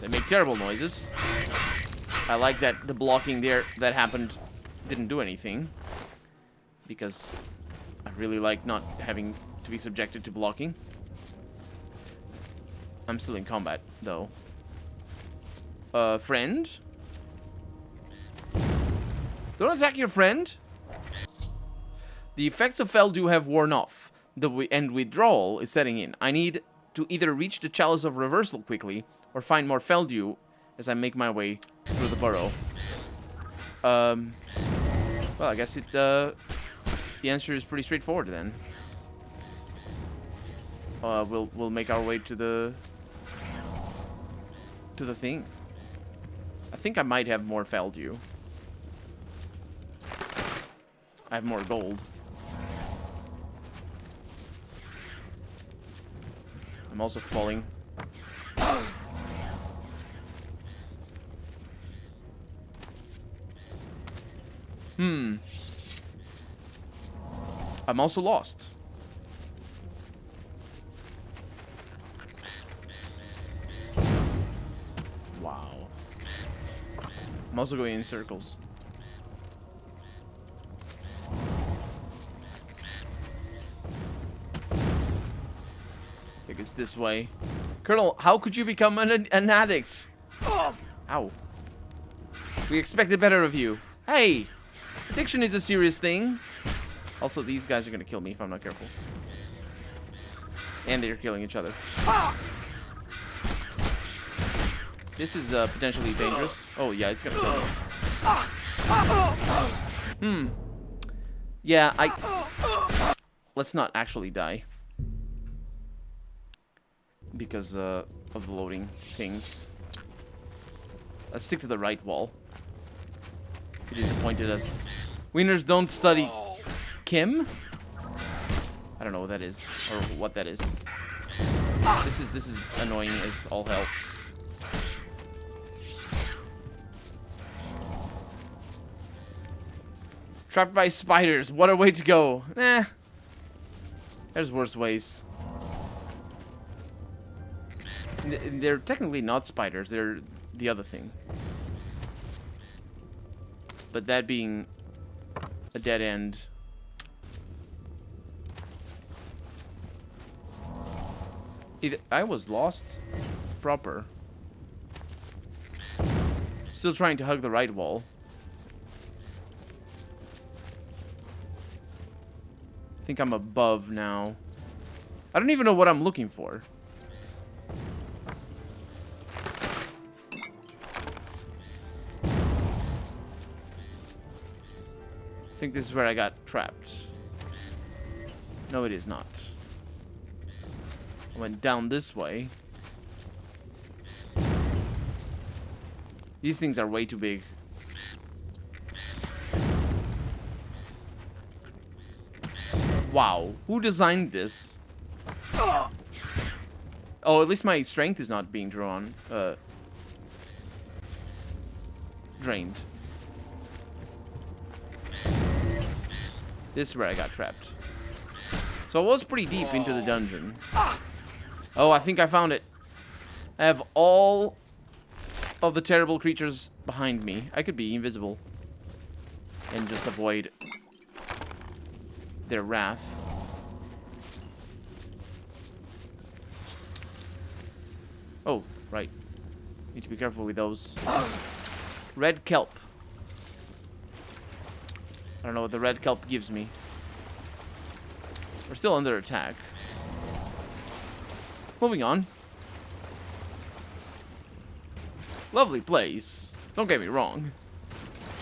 They make terrible noises. I like that the blocking there that happened didn't do anything. Because I really like not having to be subjected to blocking. I'm still in combat, though. Friend? Don't attack your friend. The effects of Feldew have worn off. And withdrawal is setting in. I need to either reach the Chalice of Reversal quickly, or find more Feldew as I make my way through the burrow. Well, I guess the answer is pretty straightforward then. We'll make our way to the thing. I think I might have more Feldew. I have more gold. I'm also falling. I'm also lost. Wow. I'm also going in circles. I think it's this way. Colonel, how could you become an addict? Ow. We expected better of you. Hey! Addiction is a serious thing. Also, these guys are gonna kill me if I'm not careful. And they're killing each other. This is potentially dangerous. Oh, yeah, it's gonna kill me. Yeah, let's not actually die. Because of the loading things. Let's stick to the right wall. It is appointed as... Wieners don't study... Kim? I don't know what that is. Or what that is. This is annoying as all hell. Trapped by spiders. What a way to go. Eh. There's worse ways. They're technically not spiders. They're the other thing. But that being a dead end. I was lost proper. Still trying to hug the right wall. I think I'm above now. I don't even know what I'm looking for. I think this is where I got trapped. No, it is not. I went down this way. These things are way too big. Wow, who designed this? Oh, at least my strength is not being drained. This is where I got trapped. So I was pretty deep into the dungeon. Oh, I think I found it. I have all of the terrible creatures behind me. I could be invisible and just avoid their wrath. Oh, right. Need to be careful with those. Red kelp. I don't know what the red kelp gives me. We're still under attack. Moving on. Lovely place. Don't get me wrong.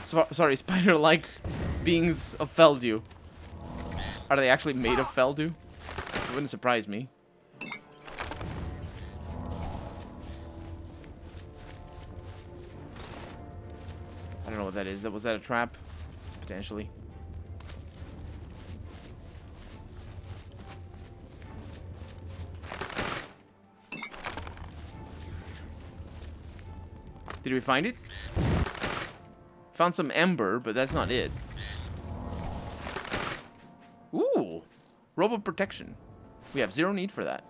Sorry, spider-like beings of Feldew. Are they actually made of Feldew? It wouldn't surprise me. I don't know what that is. Was that a trap? Potentially. Did we find it? Found some ember, but that's not it. Ooh! Robe of protection. We have 0 need for that.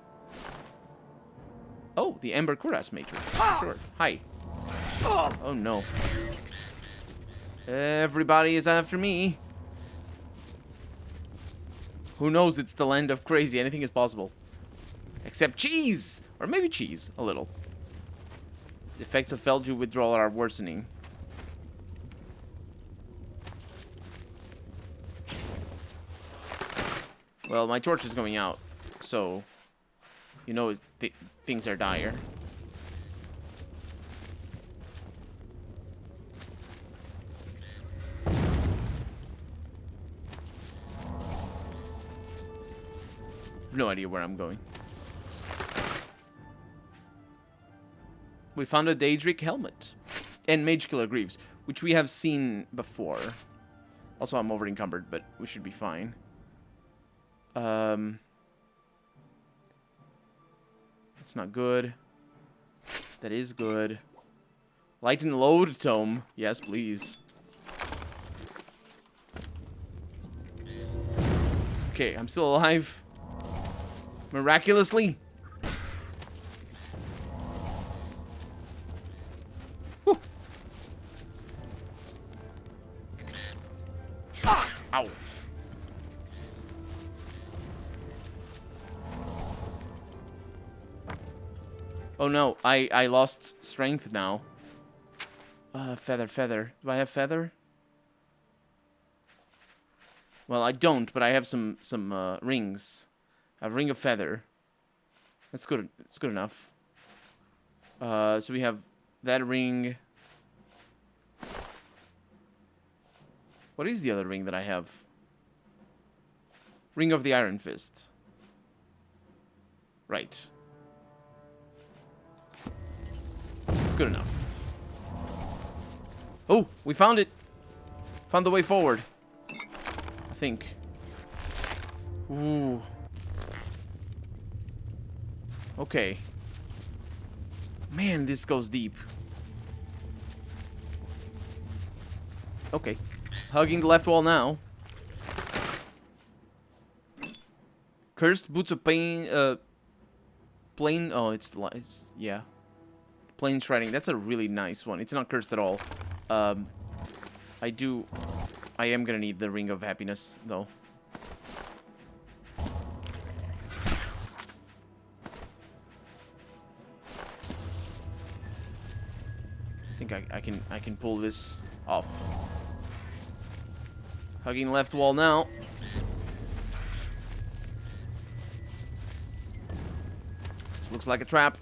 Oh, the Ember Cuirass Matrix. Sure. Hi. Oh no. Everybody is after me. Who knows? It's the land of crazy. Anything is possible. Except cheese! Or maybe cheese. A little. The effects of Feldew withdrawal are worsening. Well, my torch is going out. So, you know things are dire. No idea where I'm going. We found a Daedric helmet and Mage Killer Greaves, which we have seen before. Also, I'm over encumbered, but we should be fine. That's not good. That is good. Light and load tome. Yes, please. Okay, I'm still alive. Miraculously. Whew. Ow. Oh no, I lost strength now. Feather. Do I have feather? Well, I don't, but I have some rings. A ring of feather. That's good. It's good enough. So we have that ring. What is the other ring that I have? Ring of the Iron Fist. Right. It's good enough. Oh, we found it. Found the way forward. I think. Ooh. Okay. Man, this goes deep. Okay. Hugging the left wall now. Cursed Boots of Pain, plain, oh, it's yeah. Plain Shredding, that's a really nice one. It's not cursed at all. I am gonna need the Ring of Happiness, though. I think I can pull this off. Hugging left wall now. This looks like a trap.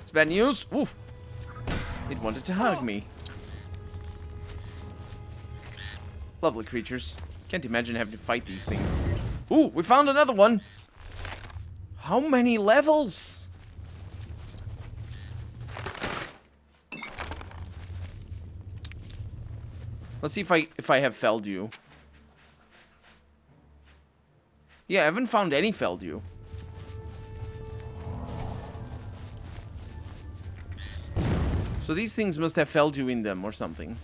It's bad news. Oof. It wanted to hug me. Lovely creatures. Can't imagine having to fight these things. Ooh, we found another one. How many levels? Let's see if I have Feldew. Yeah, I haven't found any Feldew. So these things must have Feldew in them or something.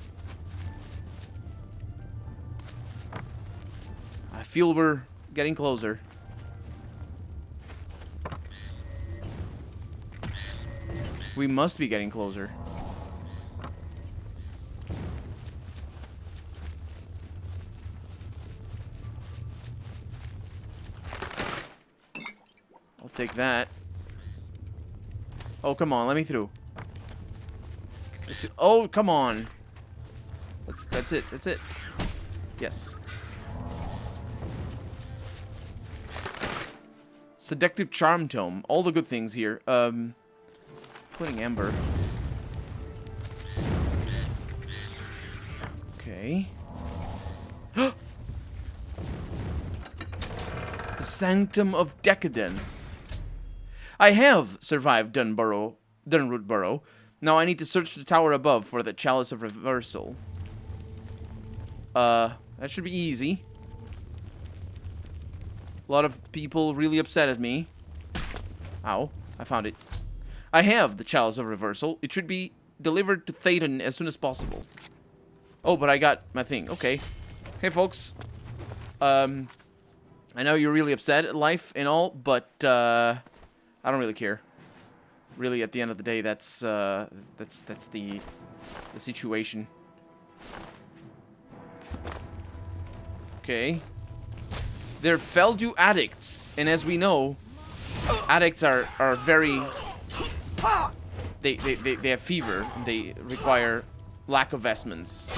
I feel we're getting closer. We must be getting closer. I'll take that. Oh, come on, let me through. Oh, come on. That's it. That's it. Yes. Seductive Charm Tome. All the good things here. Including Amber. Okay. The Sanctum of Decadence. I have survived Dunroot Burrow. Now I need to search the tower above for the Chalice of Reversal. That should be easy. A lot of people really upset at me. Ow, I found it. I have the Chalice of Reversal. It should be delivered to Theoden as soon as possible. Oh, but I got my thing. Okay. Hey, folks. I know you're really upset at life and all, but I don't really care. Really, at the end of the day, that's the situation. Okay. They're Feldew addicts, and as we know, addicts are very... They have fever. They require lack of vestments.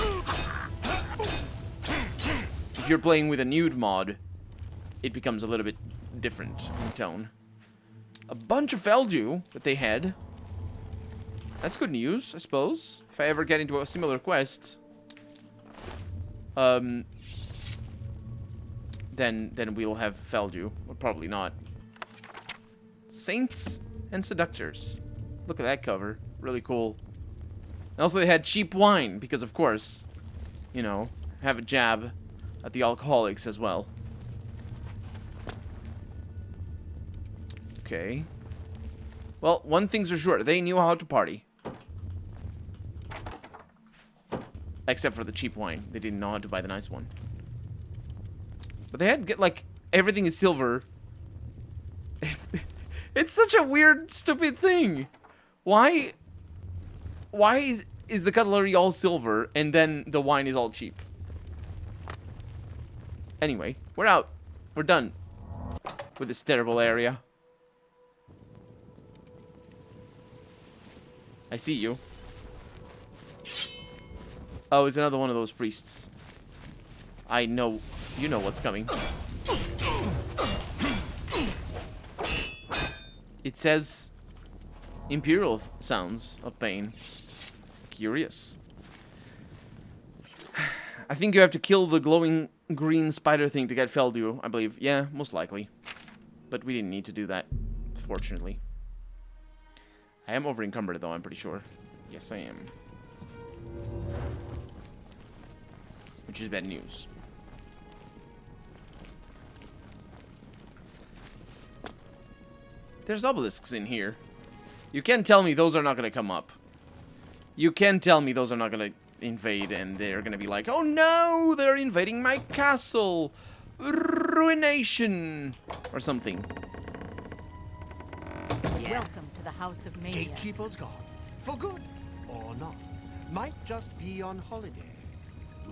If you're playing with a nude mod, it becomes a little bit different in tone. A bunch of Feldew that they had. That's good news, I suppose. If I ever get into a similar quest, then we'll have Feldew. Or probably not. Saints and Seductors. Look at that cover. Really cool. And also they had cheap wine, because of course, you know, have a jab at the alcoholics as well. Okay. Well, one thing's for sure. They knew how to party. Except for the cheap wine. They didn't know how to buy the nice one. But they had, like, everything is silver. It's such a weird, stupid thing. Why is the cutlery all silver and then the wine is all cheap? Anyway, we're out. We're done with this terrible area. I see you. Oh, it's another one of those priests. I know. You know what's coming. It says Imperial sounds of pain. Curious. I think you have to kill the glowing green spider thing to get Feldew, I believe. Yeah, most likely. But we didn't need to do that, fortunately. I am over encumbered though, I'm pretty sure. Yes, I am. Which is bad news. There's obelisks in here. You can tell me those are not going to come up. You can tell me those are not going to invade and they're going to be like, oh no, they're invading my castle. Ruination. Or something. Welcome to the House of Mania. Gatekeeper's gone. For good. Or not. Might just be on holiday.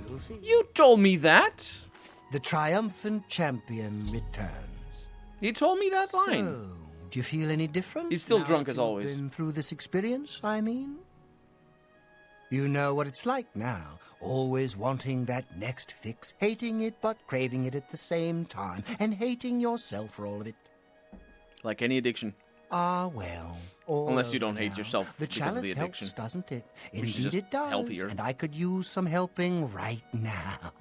We'll see. You told me that. The triumphant champion returns. You told me that line. So, do you feel any different? He's still now drunk that as you've always. Been through this experience, I mean? You know what it's like now. Always wanting that next fix, hating it but craving it at the same time, and hating yourself for all of it. Like any addiction. Ah, well. Unless you don't hate yourself The because of chalice the addiction. helps, doesn't it? Which is Indeed just it does. healthier. And I could use some helping right now.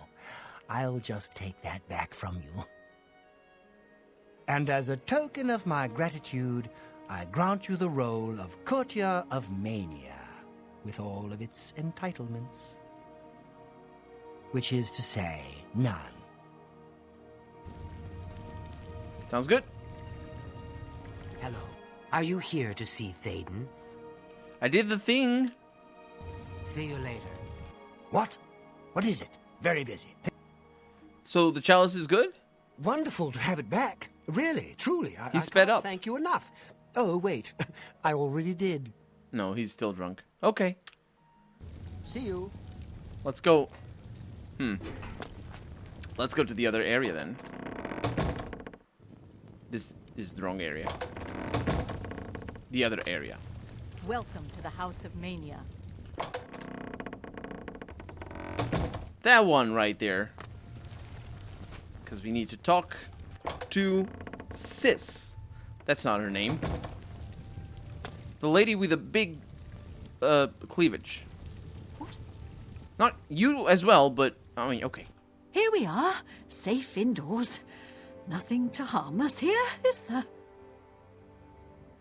I'll just take that back from you. And as a token of my gratitude, I grant you the role of Courtier of Mania, with all of its entitlements. Which is to say, none. Sounds good. Hello. Are you here to see Theoden? I did the thing. See you later. What? What is it? Very busy. So the chalice is good? Wonderful to have it back. Really, truly. He I sped can't up. Thank you enough. Oh, wait. I already did. No, he's still drunk. Okay. See you. Let's go. Let's go to the other area then. This is the wrong area. The other area. Welcome to the House of Mania. That one right there. Because we need to talk to Sis. That's not her name. The lady with the big cleavage. What? Not you as well, but I mean, okay. Here we are, safe indoors. Nothing to harm us here, is there?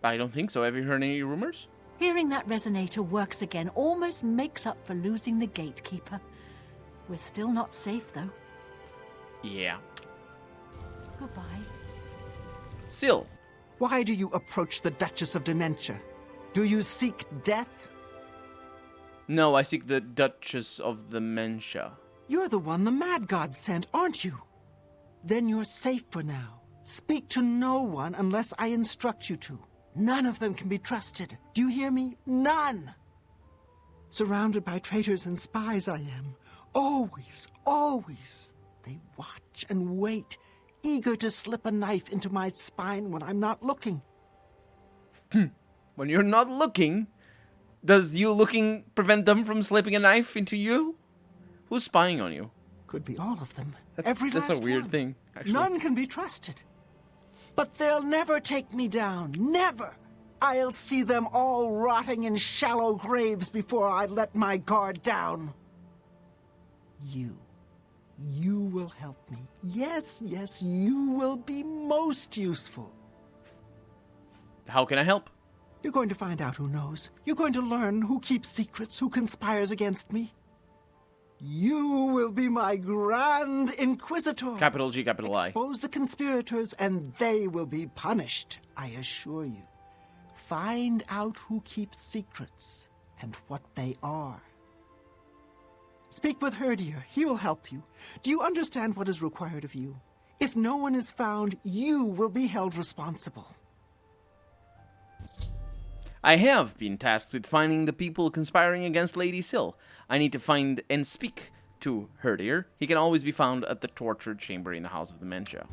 I don't think so. Have you heard any rumors? Hearing that resonator works again almost makes up for losing the gatekeeper. We're still not safe, though. Yeah. Goodbye. Syl. Why do you approach the Duchess of Dementia? Do you seek death? No, I seek the Duchess of Dementia. You're the one the Mad God sent, aren't you? Then you're safe for now. Speak to no one unless I instruct you to. None of them can be trusted. Do you hear me? None! Surrounded by traitors and spies I am. Always, always. They watch and wait, eager to slip a knife into my spine when I'm not looking. When you're not looking, does you looking prevent them from slipping a knife into you? Who's spying on you? Could be all of them. That's last a weird one. thing, actually. None can be trusted. But they'll never take me down. Never! I'll see them all rotting in shallow graves before I let my guard down. You will help me. Yes, yes, you will be most useful. How can I help? You're going to find out who knows. You're going to learn who keeps secrets, who conspires against me. You will be my Grand Inquisitor. Capital G, capital I. Expose the conspirators, and they will be punished, I assure you. Find out who keeps secrets, and what they are. Speak with Herdier. He will help you. Do you understand what is required of you? If no one is found, you will be held responsible. I have been tasked with finding the people conspiring against Lady Syl. I need to find and speak to Herdier. He can always be found at the torture chamber in the House of Dementia.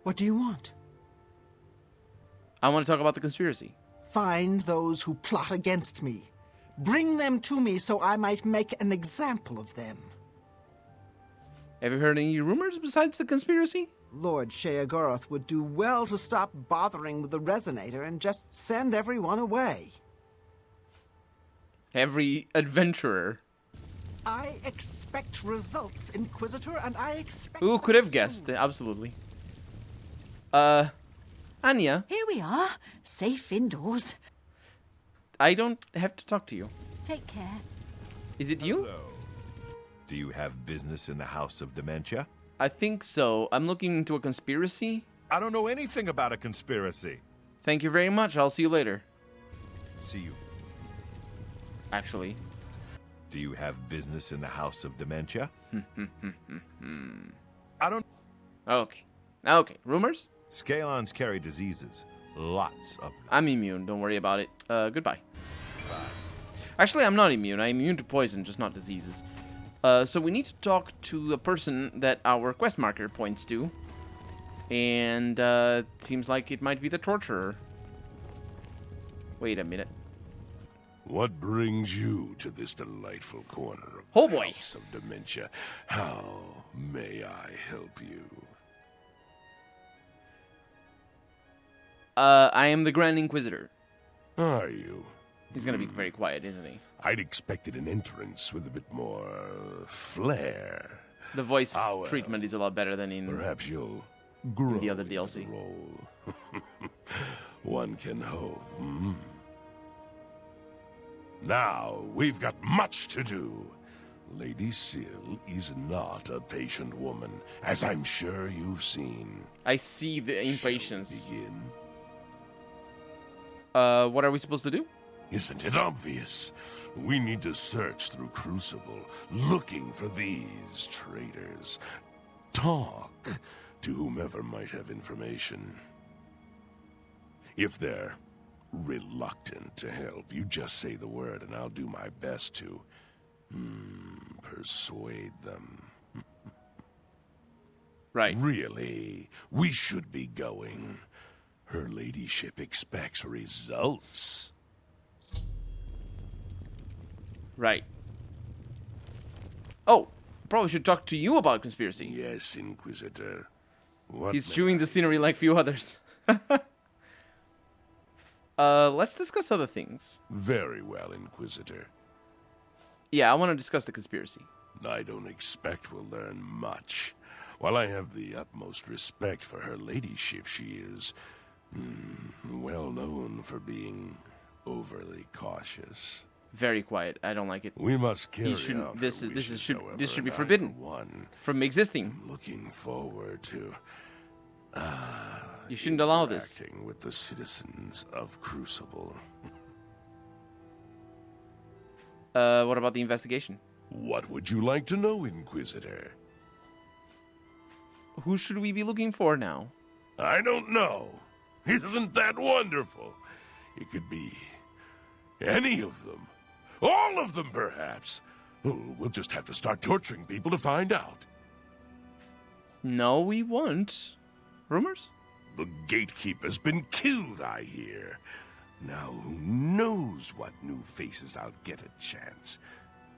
What do you want? I want to talk about the conspiracy. Find those who plot against me. Bring them to me so I might make an example of them. Have you heard any rumors besides the conspiracy? Lord Sheogorath would do well to stop bothering with the Resonator and just send everyone away. Every adventurer. I expect results, Inquisitor, and I expect... Who could have guessed? Absolutely. Anya, Here we are, safe indoors. I don't have to talk to you. Take care. Is it you? Hello. Do you have business in the House of Dementia? I think so. I'm looking into a conspiracy. I don't know anything about a conspiracy. Thank you very much. I'll see you later. See you. Actually. Do you have business in the House of Dementia? I don't... Okay. Okay. Rumors? Scalons carry diseases. Lots of them. I'm immune. Don't worry about it. Goodbye. Actually, I'm not immune. I'm immune to poison, just not diseases. So we need to talk to a person that our quest marker points to. And, seems like it might be the torturer. Wait a minute. What brings you to this delightful corner of Oh, the boy. House of Dementia? How may I help you? I am the Grand Inquisitor. Are you? He's gonna be very quiet, isn't he? I'd expected an entrance with a bit more flair. The voice Ah, well. treatment is a lot better than in... Perhaps you'll grow the other into DLC. the role. One can hope. Hmm? Now, we've got much to do. Lady Syl is not a patient woman, as I'm sure you've seen. I see the impatience. Shall we begin? What are we supposed to do? Isn't it obvious? We need to search through Crucible, looking for these traitors. Talk to whomever might have information. If they're reluctant to help, you just say the word and I'll do my best to persuade them. Right. Really, we should be going. Her ladyship expects results. Right. Oh, probably should talk to you about conspiracy. Yes, Inquisitor. What He's may chewing I- the scenery like few others. Let's discuss other things. Very well, Inquisitor. Yeah, I want to discuss the conspiracy. I don't expect we'll learn much. While I have the utmost respect for her ladyship, she is well known for being overly cautious. Very quiet. I don't like it. We must carry You shouldn't. out This her is wishes, should however, this should be and I, forbidden for one, from existing. looking forward to You shouldn't allow this. interacting with the citizens of Crucible. What about the investigation? What would you like to know, Inquisitor? Who should we be looking for now? I don't know. Isn't that wonderful? It could be any of them. All of them, perhaps. Oh, we'll just have to start torturing people to find out. No, we won't. Rumors? The gatekeeper's been killed, I hear. Now who knows what new faces I'll get a chance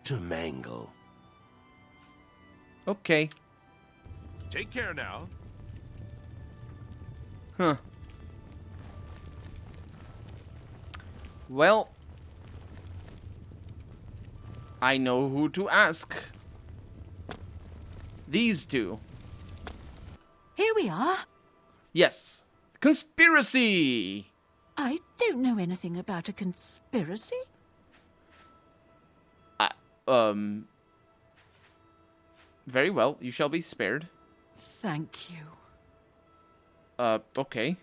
to mangle. Okay. Take care now. Huh. Well, I know who to ask. These two. Here we are. Yes. Conspiracy! I don't know anything about a conspiracy. Very well. You shall be spared. Thank you. Okay.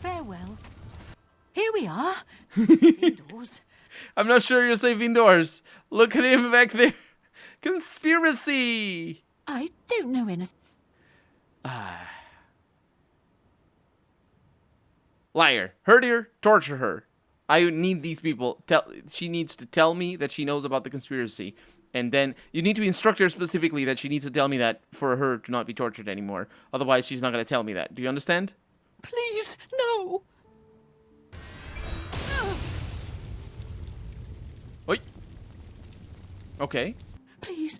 Farewell. Here we are. Indoors. I'm not sure you're safe indoors. Look at him back there. Conspiracy! I don't know anything. Liar. Hurt her, torture her. I need these people. She needs to tell me that she knows about the conspiracy. And then you need to instruct her specifically that she needs to tell me that for her to not be tortured anymore. Otherwise, she's not going to tell me that. Do you understand? Please, no. Oi. Okay. Please,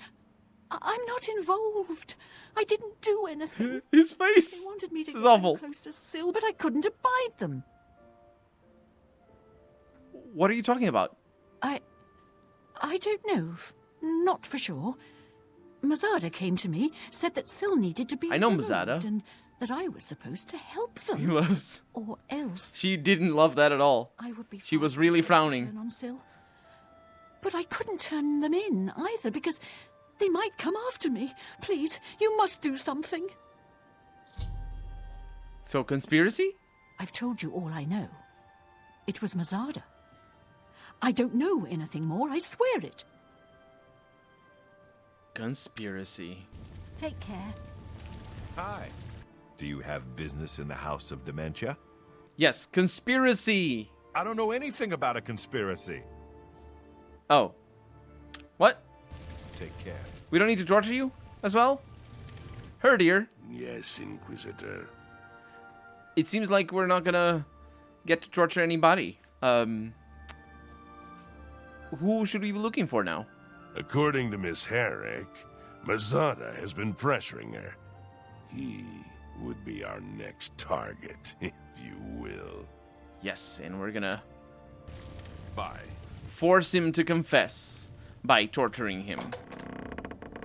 I'm not involved. I didn't do anything. His face. They wanted me to This is get them awful. close to Syl, but I couldn't abide them. What are you talking about? I don't know. Not for sure. Mazada came to me, said that Syl needed to be I know removed, Mazada. and that I was supposed to help He them. loves. Or else She didn't love that at all. I would be. She far was really too late to frowning. turn on Syl. But I couldn't turn them in either because they might come after me. Please, you must do something. So, conspiracy? I've told you all I know. It was Mazada. I don't know anything more, I swear it. Conspiracy. Take care. Hi. Do you have business in the House of Dementia? Yes, conspiracy. I don't know anything about a conspiracy. Oh. What? Take care. We don't need to torture you as well? Her, dear. Yes, Inquisitor. It seems like we're not gonna get to torture anybody. Who should we be looking for now? According to Miss Herrick, Mazada has been pressuring her. He would be our next target, if you will. Yes, and we're gonna Bye. force him to confess by torturing him.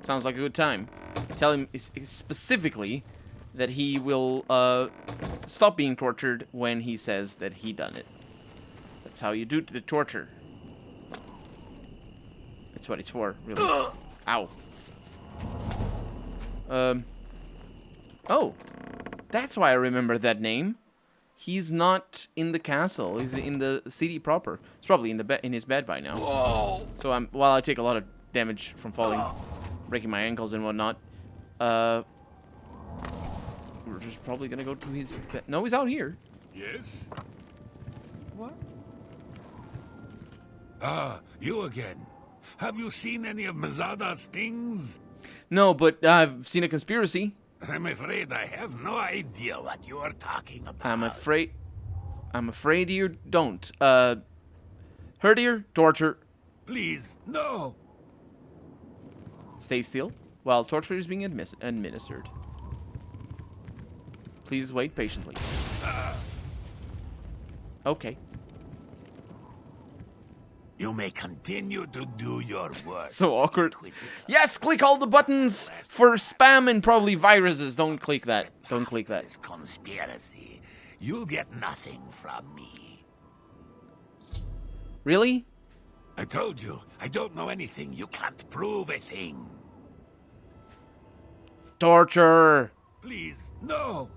Sounds like a good time. Tell him specifically that he will stop being tortured when he says that he done it. That's how you do the torture. That's what it's for, really. Ow. Oh, that's why I remember that name. He's not in the castle. He's in the city proper. He's probably in his bed by now. Whoa. So while I take a lot of damage from falling, breaking my ankles and whatnot, we're just probably gonna go to his bed. No, he's out here. Yes? What? Ah, you again. Have you seen any of Mazada's things? No, but I've seen a conspiracy. I'm afraid I have no idea what you are talking about. I'm afraid you don't. Herdier, torture. Please, no. Stay still while torture is being administered. Please wait patiently. Okay. You may continue to do your work. So awkward. Yes, click all the buttons for spam and probably viruses. Don't click that. Don't click that. This conspiracy. You'll get nothing from me. Really? I told you, I don't know anything. You can't prove a thing. Torture. Please, no.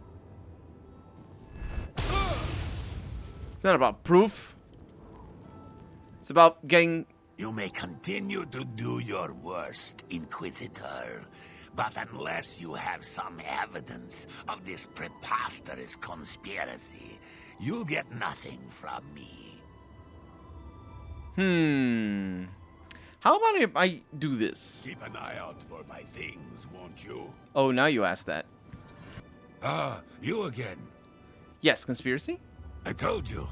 It's not about proof. It's about getting... You may continue to do your worst, Inquisitor. But unless you have some evidence of this preposterous conspiracy, you'll get nothing from me. How about if I do this? Keep an eye out for my things, won't you? Oh, now you ask that. Ah, you again. Yes, conspiracy? I told you.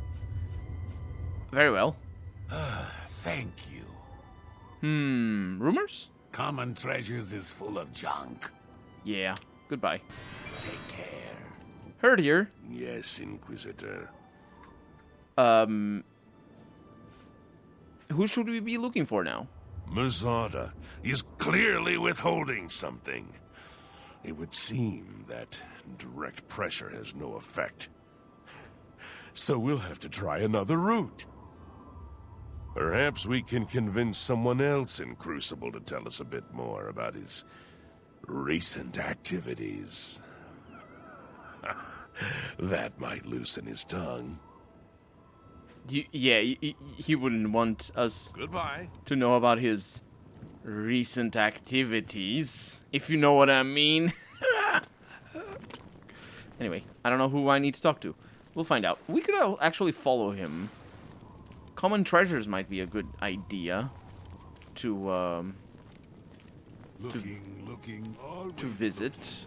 Very well. Thank you. Rumors? Common Treasures is full of junk. Yeah. Goodbye. Take care. Heard here. Yes, Inquisitor. Who should we be looking for now? Mazada is clearly withholding something. It would seem that direct pressure has no effect. So we'll have to try another route. Perhaps we can convince someone else in Crucible to tell us a bit more about his recent activities. That might loosen his tongue. He wouldn't want us Goodbye. to know about his recent activities, if you know what I mean. Anyway, I don't know who I need to talk to. We'll find out. We could actually follow him. Common Treasures might be a good idea to visit.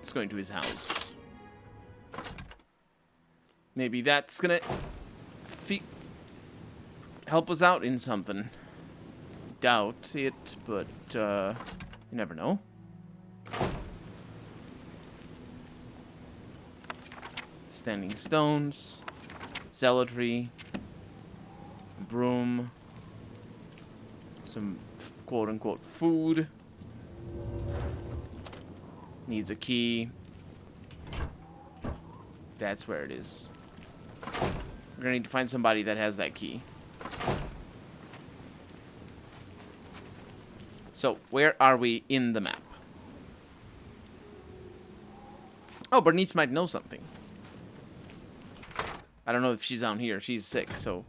It's going to his house. Maybe that's gonna help us out in something. Doubt it, but you never know. Standing stones, zealotry, broom, some quote-unquote food. Needs a key. That's where it is. We're gonna need to find somebody that has that key. So, where are we in the map? Oh, Bernice might know something. I don't know if she's down here. She's sick, so...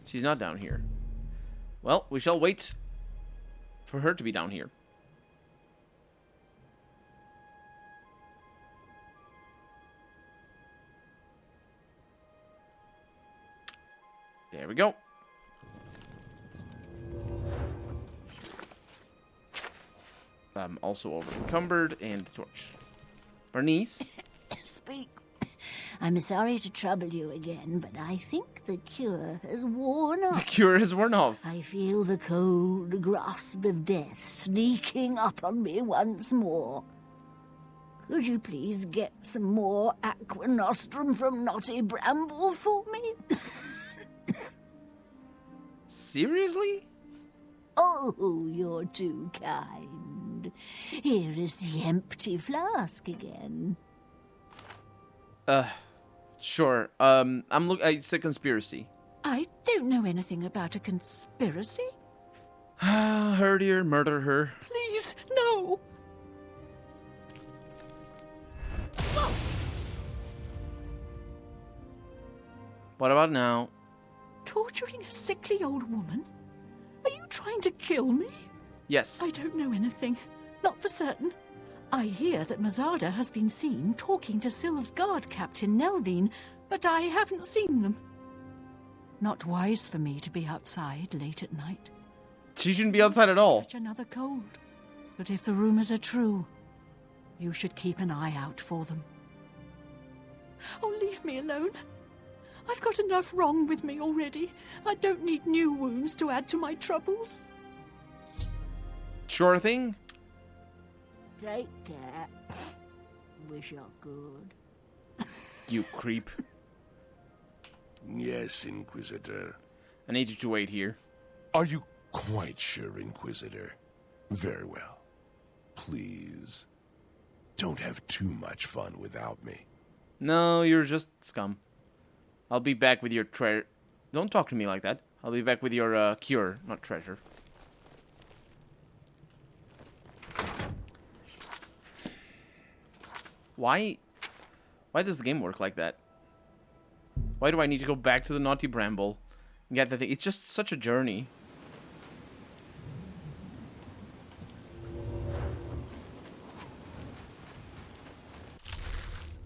She's not down here. Well, we shall wait for her to be down here. There we go. I'm also over encumbered and torch. Bernice? Speak. I'm sorry to trouble you again, but I think the cure has worn off. The cure has worn off. I feel the cold grasp of death sneaking up on me once more. Could you please get some more aqua nostrum from Knotty Bramble for me? Seriously? Oh, you're too kind. Here is the empty flask again. Sure. It's a conspiracy. I don't know anything about a conspiracy. Hurt her, murder her. Please, no! What about now? Torturing a sickly old woman? Are you trying to kill me? Yes. I don't know anything. Not for certain. I hear that Mazada has been seen talking to Syl's guard captain, Nelvine, but I haven't seen them. Not wise for me to be outside late at night. She shouldn't be outside at all. Catch another cold. But if the rumors are true, you should keep an eye out for them. Oh, leave me alone. I've got enough wrong with me already. I don't need new wounds to add to my troubles. Sure thing. Take care. Wish I could. You creep. Yes, Inquisitor. I need you to wait here. Are you quite sure, Inquisitor? Very well. Please, don't have too much fun without me. No, you're just scum. I'll be back with your treasure. Don't talk to me like that. I'll be back with your cure, not treasure. Why does the game work like that? Why do I need to go back to the Naughty Bramble and get the thing? It's just such a journey.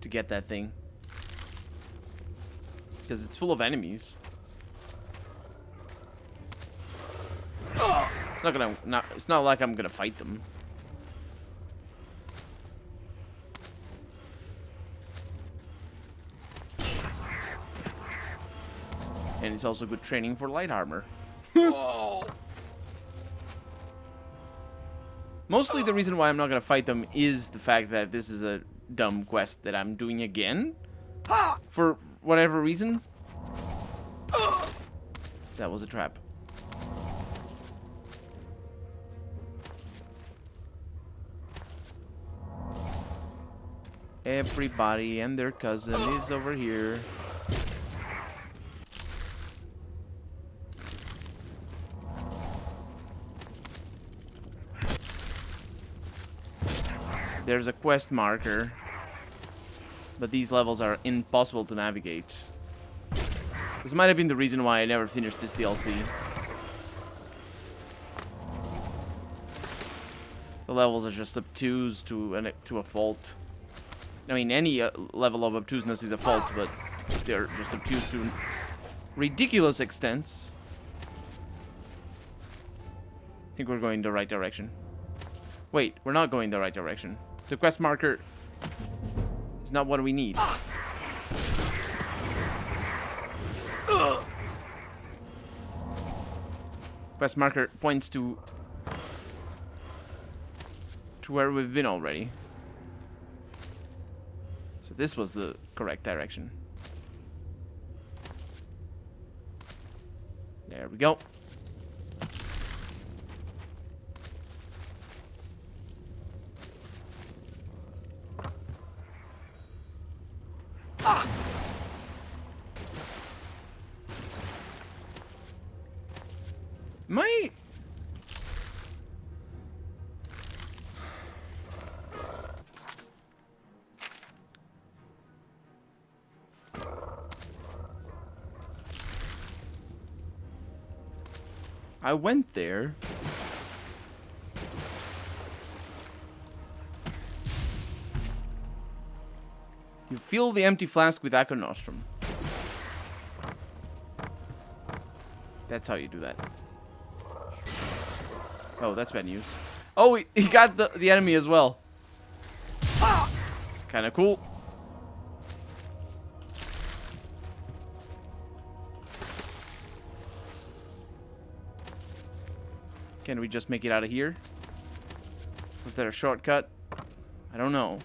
To get that thing. Because it's full of enemies. It's not like I'm gonna fight them. And it's also good training for light armor. Mostly the reason why I'm not gonna fight them is the fact that this is a dumb quest that I'm doing again. For whatever reason. That was a trap. Everybody and their cousin is over here. There's a quest marker, but these levels are impossible to navigate. This might have been the reason why I never finished this DLC. The levels are just obtuse to a fault. I mean, any level of obtuseness is a fault, but they're just obtuse to ridiculous extents. I think we're going the right direction. Wait, we're not going the right direction. The quest marker is not what we need. Quest marker points to where we've been already. So this was the correct direction. There we go. My... I went there. You fill the empty flask with Aqua Nostrum. That's how you do that. Oh, that's bad news. Oh, he got the enemy as well. Kind of cool. Can we just make it out of here? Was there a shortcut? I don't know.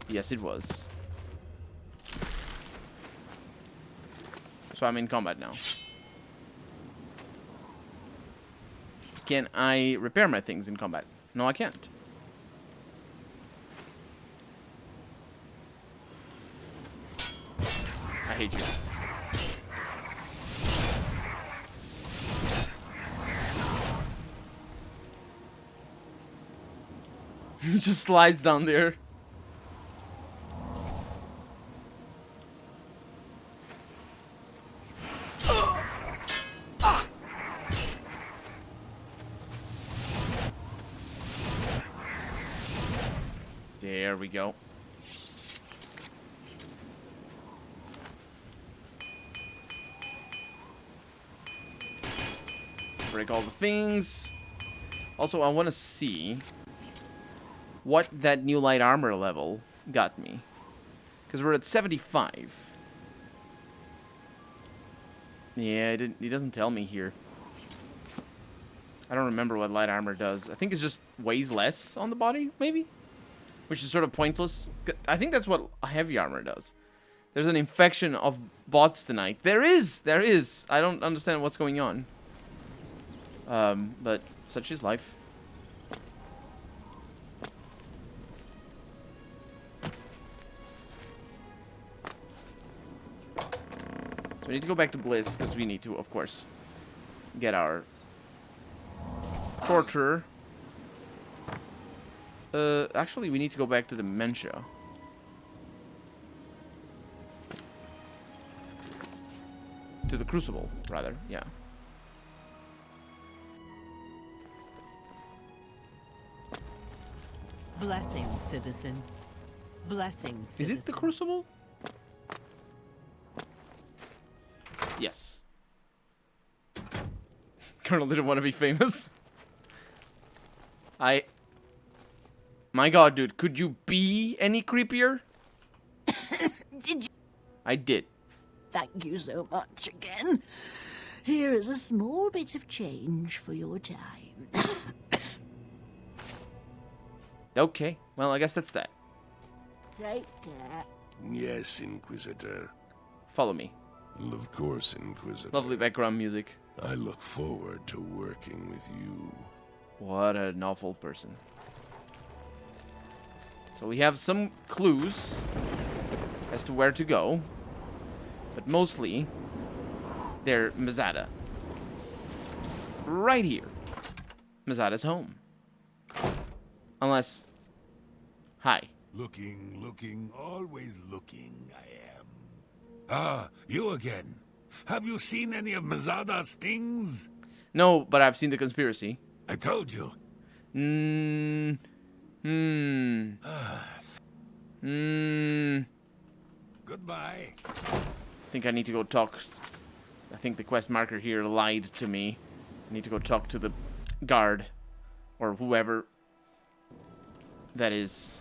Yes, it was. So I'm in combat now. Can I repair my things in combat? No, I can't. I hate you. He just slides down there. There we go. Break all the things. Also, I want to see what that new light armor level got me. Because we're at 75. Yeah, he doesn't tell me here. I don't remember what light armor does. I think it just weighs less on the body, maybe? Which is sort of pointless. I think that's what heavy armor does. There's an infection of bots tonight. There is! I don't understand what's going on. But such is life. So we need to go back to Bliss, because we need to, of course, get our torturer. Actually, we need to go back to Dementia. To the Crucible, rather, yeah. Blessings, citizen. Blessings, citizen. Is it the Crucible? Yes. Colonel didn't want to be famous. My god, dude, could you be any creepier? Did you? I did. Thank you so much again. Here is a small bit of change for your time. Okay, well, I guess that's that. Take care. Yes, Inquisitor. Follow me. Of course, Inquisitor. Lovely background music. I look forward to working with you. What an awful person. So we have some clues as to where to go. But mostly, they're Mazada. Right here. Mazada's home. Unless... Hi. Looking, always looking, I am. Ah, you again. Have you seen any of Mazada's things? No, but I've seen the conspiracy. I told you. Goodbye. I think I need to go talk. I think the quest marker here lied to me. I need to go talk to the guard. Or whoever that is.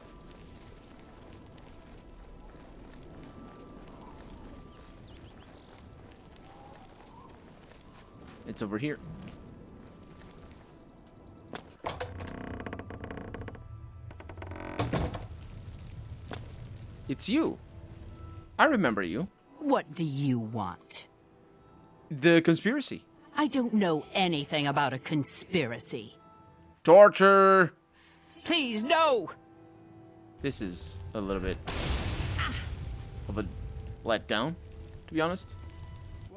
It's over here. It's you. I remember you. What do you want? The conspiracy. I don't know anything about a conspiracy. Torture! Please, no! This is a little bit of a letdown, to be honest.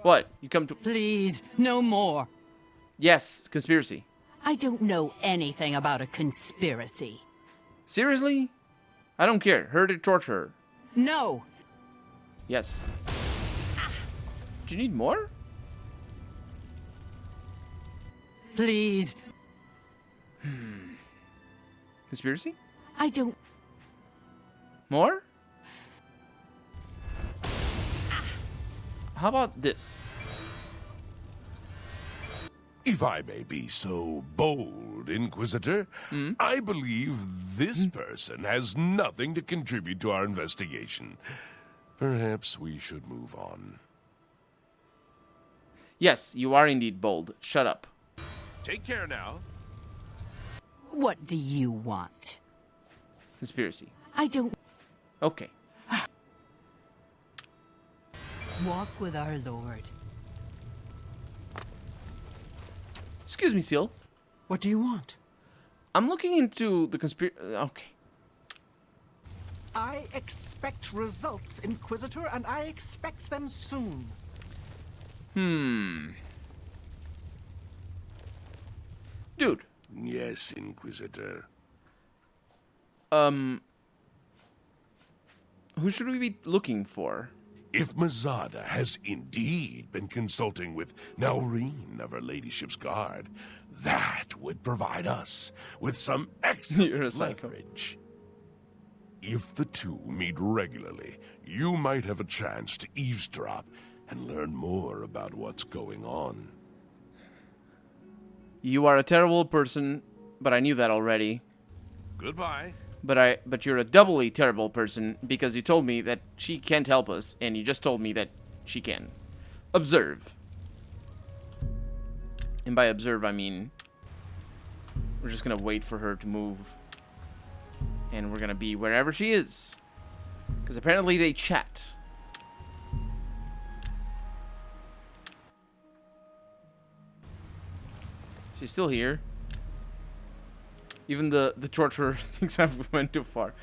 What? You come to... Please, no more. Yes, conspiracy. I don't know anything about a conspiracy. Seriously? I don't care. Her to torture her. No. Yes. Do you need more? Please. Conspiracy? I don't... More? How about this? If I may be so bold, Inquisitor, I believe this person has nothing to contribute to our investigation. Perhaps we should move on. Yes, you are indeed bold. Shut up. Take care now. What do you want? Conspiracy. I don't... Okay. Walk with our Lord. Excuse me, Seal. What do you want? I'm looking into the conspiracy... Okay. I expect results, Inquisitor, and I expect them soon. Dude. Yes, Inquisitor. Who should we be looking for? If Mazada has indeed been consulting with Naureen of Her Ladyship's Guard, that would provide us with some You're a excellent psycho. leverage. If the two meet regularly, you might have a chance to eavesdrop and learn more about what's going on. You are a terrible person, but I knew that already. Goodbye. But you're a doubly terrible person because you told me that she can't help us, and you just told me that she can. Observe. And by observe, I mean we're just gonna wait for her to move. And we're gonna be wherever she is. Because apparently they chat. She's still here. Even the torturer thinks I went too far.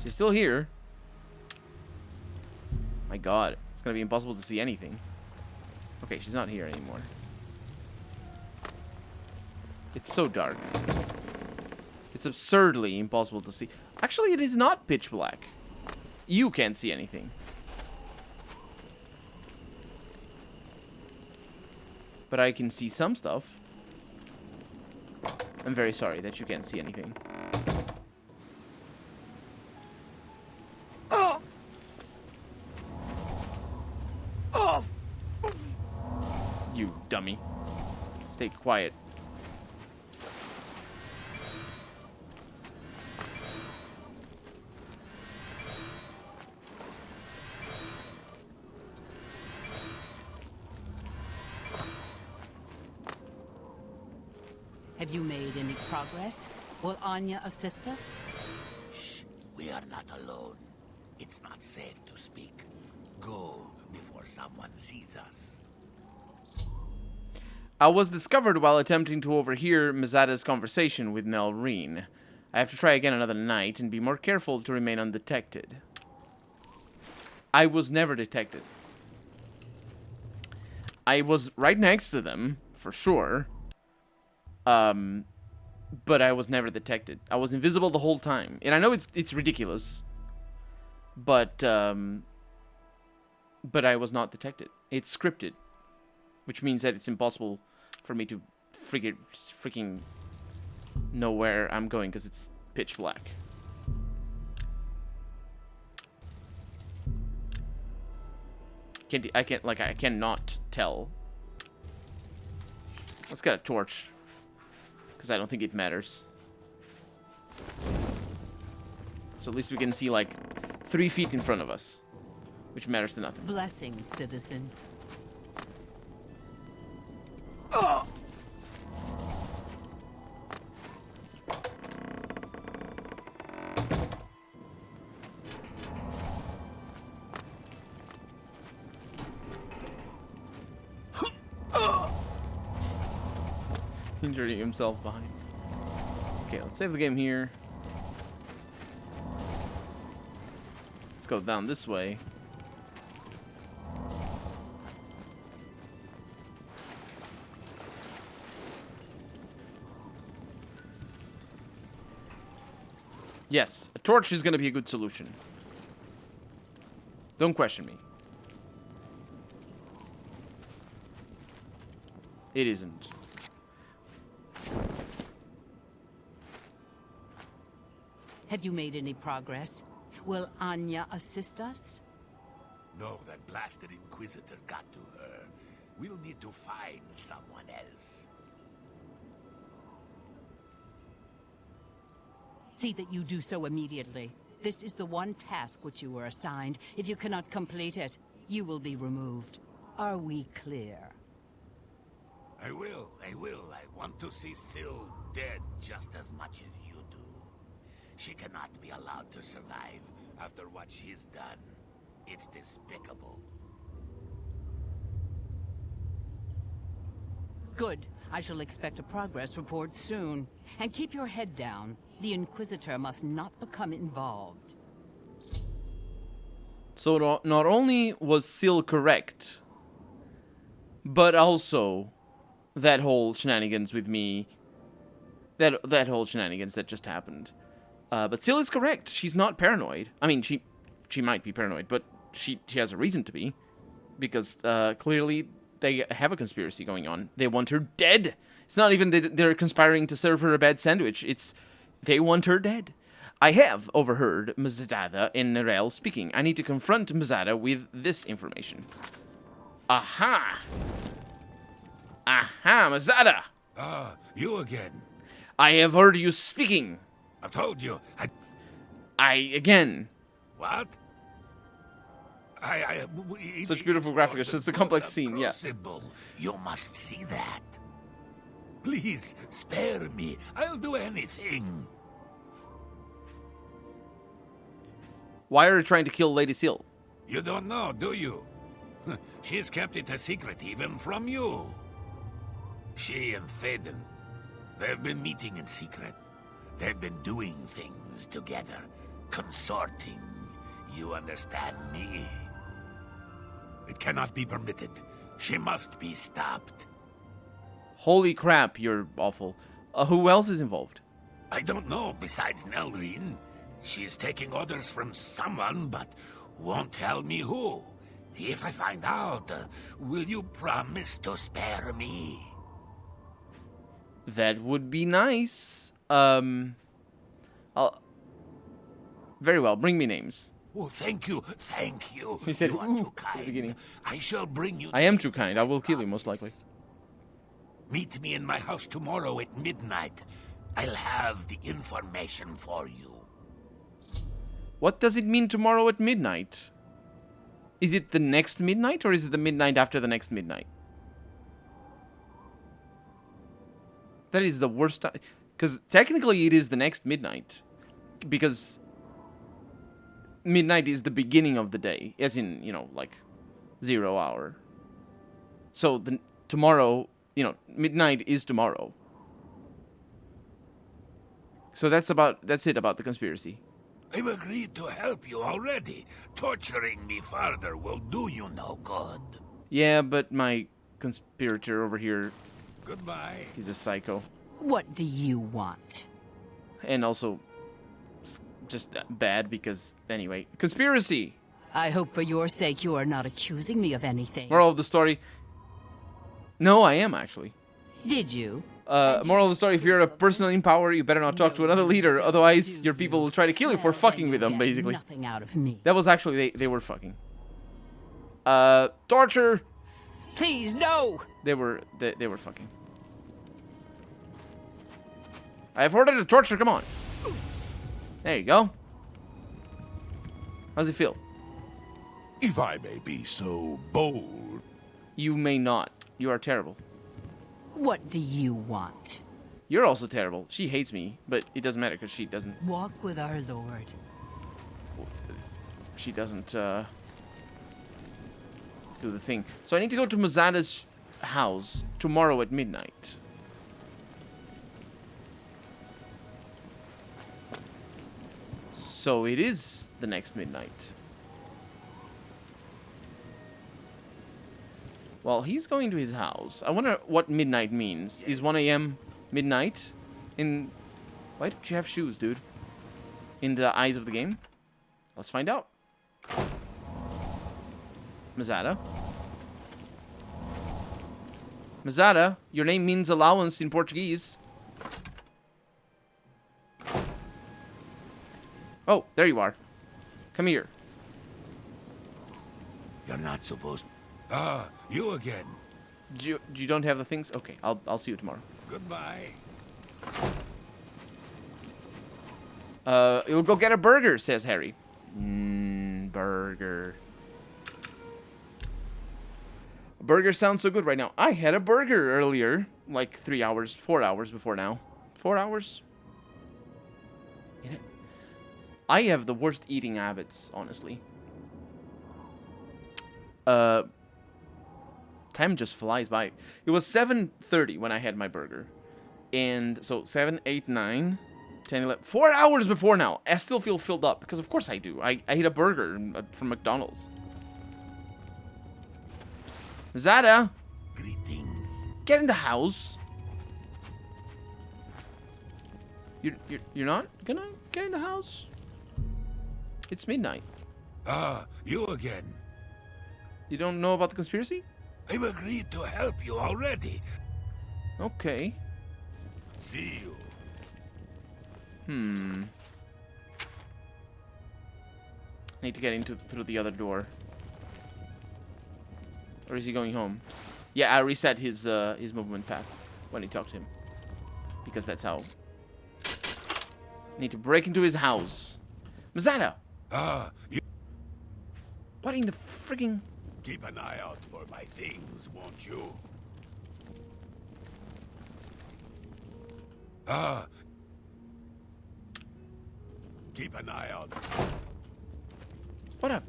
She's still here. My god. It's gonna be impossible to see anything. Okay, she's not here anymore. It's so dark. It's absurdly impossible to see. Actually, it is not pitch black. You can't see anything. But I can see some stuff. I'm very sorry that you can't see anything. You dummy. Stay quiet. Have you made any progress? Will Anya assist us? Shh, we are not alone. It's not safe to speak. Go before someone sees us. I was discovered while attempting to overhear Mizada's conversation with Nelreen. I have to try again another night and be more careful to remain undetected. I was never detected. I was right next to them, for sure. But I was never detected. I was invisible the whole time. And I know it's ridiculous. But I was not detected. It's scripted. Which means that it's impossible for me to freaking know where I'm going because it's pitch black. I cannot tell. Let's get a torch. Because I don't think it matters. So at least we can see like 3 feet in front of us. Which matters to nothing. Blessings, citizen. Injuring himself behind. Okay, let's save the game here. Let's go down this way. Yes, a torch is going to be a good solution. Don't question me. It isn't. Have you made any progress? Will Anya assist us? No, that blasted Inquisitor got to her. We'll need to find someone else. See that you do so immediately. This is the one task which you were assigned. If you cannot complete it, you will be removed. Are we clear? I will. I want to see Syl dead just as much as you do. She cannot be allowed to survive after what she's done. It's despicable. Good. I shall expect a progress report soon. And keep your head down. The Inquisitor must not become involved. So not only was Syl correct, but also that whole shenanigans with me, that whole shenanigans that just happened. But Syl is correct. She's not paranoid. I mean, she might be paranoid, but she has a reason to be, because clearly they have a conspiracy going on. They want her dead. It's not even that they're conspiring to serve her a bad sandwich. It's they want her dead. I have overheard Mizada and Nerel speaking. I need to confront Mizada with this information. Aha! Aha, Mizada! Ah, you again. I have heard you speaking. I've told you. I again. What? Such beautiful graphics. It's a complex scene, yeah. You must see that. Please, spare me. I'll do anything. Why are you trying to kill Lady Seal? You don't know, do you? She's kept it a secret even from you. She and Théoden, they've been meeting in secret. They've been doing things together, consorting. You understand me? It cannot be permitted. She must be stopped. Holy crap, you're awful. Who else is involved? I don't know, besides Nelrine. She is taking orders from someone, but won't tell me who. If I find out, will you promise to spare me? That would be nice. Very well, bring me names. Oh, thank you, thank you. He said, you are ooh, too kind. at the beginning. I shall bring you... I am too kind. I will kill you, most likely. Meet me in my house tomorrow at midnight. I'll have the information for you. What does it mean tomorrow at midnight? Is it the next midnight, or is it the midnight after the next midnight? That is the worst time. Because technically it is the next midnight. Because midnight is the beginning of the day. As in, you know, like 0 hour. So tomorrow, you know, midnight is tomorrow. So that's it about the conspiracy. I've agreed to help you already. Torturing me further will do you no good. Yeah, but my conspirator over here... Goodbye. He's a psycho. What do you want? And also, just bad because, anyway. Conspiracy! I hope for your sake you are not accusing me of anything. Moral of the story. No, I am, actually. Did you? Moral of the story, if you're a person in power, you better not talk to another leader, otherwise your people will try to kill you for fucking with them, basically. Nothing out of me. That was actually, they were fucking. Torture! Please, no! They were fucking. I have ordered a torture, come on. There you go. How's it feel? If I may be so bold. You may not. You are terrible. What do you want? You're also terrible. She hates me, but it doesn't matter because she doesn't... Walk with our Lord. She doesn't, do the thing. So I need to go to Mazada's house tomorrow at midnight. So it is the next midnight. Well, he's going to his house. I wonder what midnight means. Is 1 a.m. midnight? Why don't you have shoes, dude? In the eyes of the game? Let's find out. Mazada. Mazada, your name means allowance in Portuguese. Oh, there you are. Come here. You're not supposed... Ah, you again. You don't have the things? Okay, I'll see you tomorrow. Goodbye. You'll go get a burger, says Harry. Burger. A burger sounds so good right now. I had a burger earlier, like 3 hours, 4 hours before now. 4 hours? I have the worst eating habits, honestly. Time just flies by. It was 7:30 when I had my burger. And so 7, 8, 9, 10, 11... 4 hours before now. I still feel filled up. Because of course I do. I ate a burger from McDonald's. Zada! Greetings. Get in the house. You're not gonna get in the house? It's midnight. Ah, you again. You don't know about the conspiracy? I've agreed to help you already. Okay. See you. Need to get through the other door. Or is he going home? Yeah, I reset his movement path when he talked to him. Because that's how. Need to break into his house. Mazada! Ah, you... What in the frigging... Keep an eye out for my things, won't you? Ah. Keep an eye out. What a...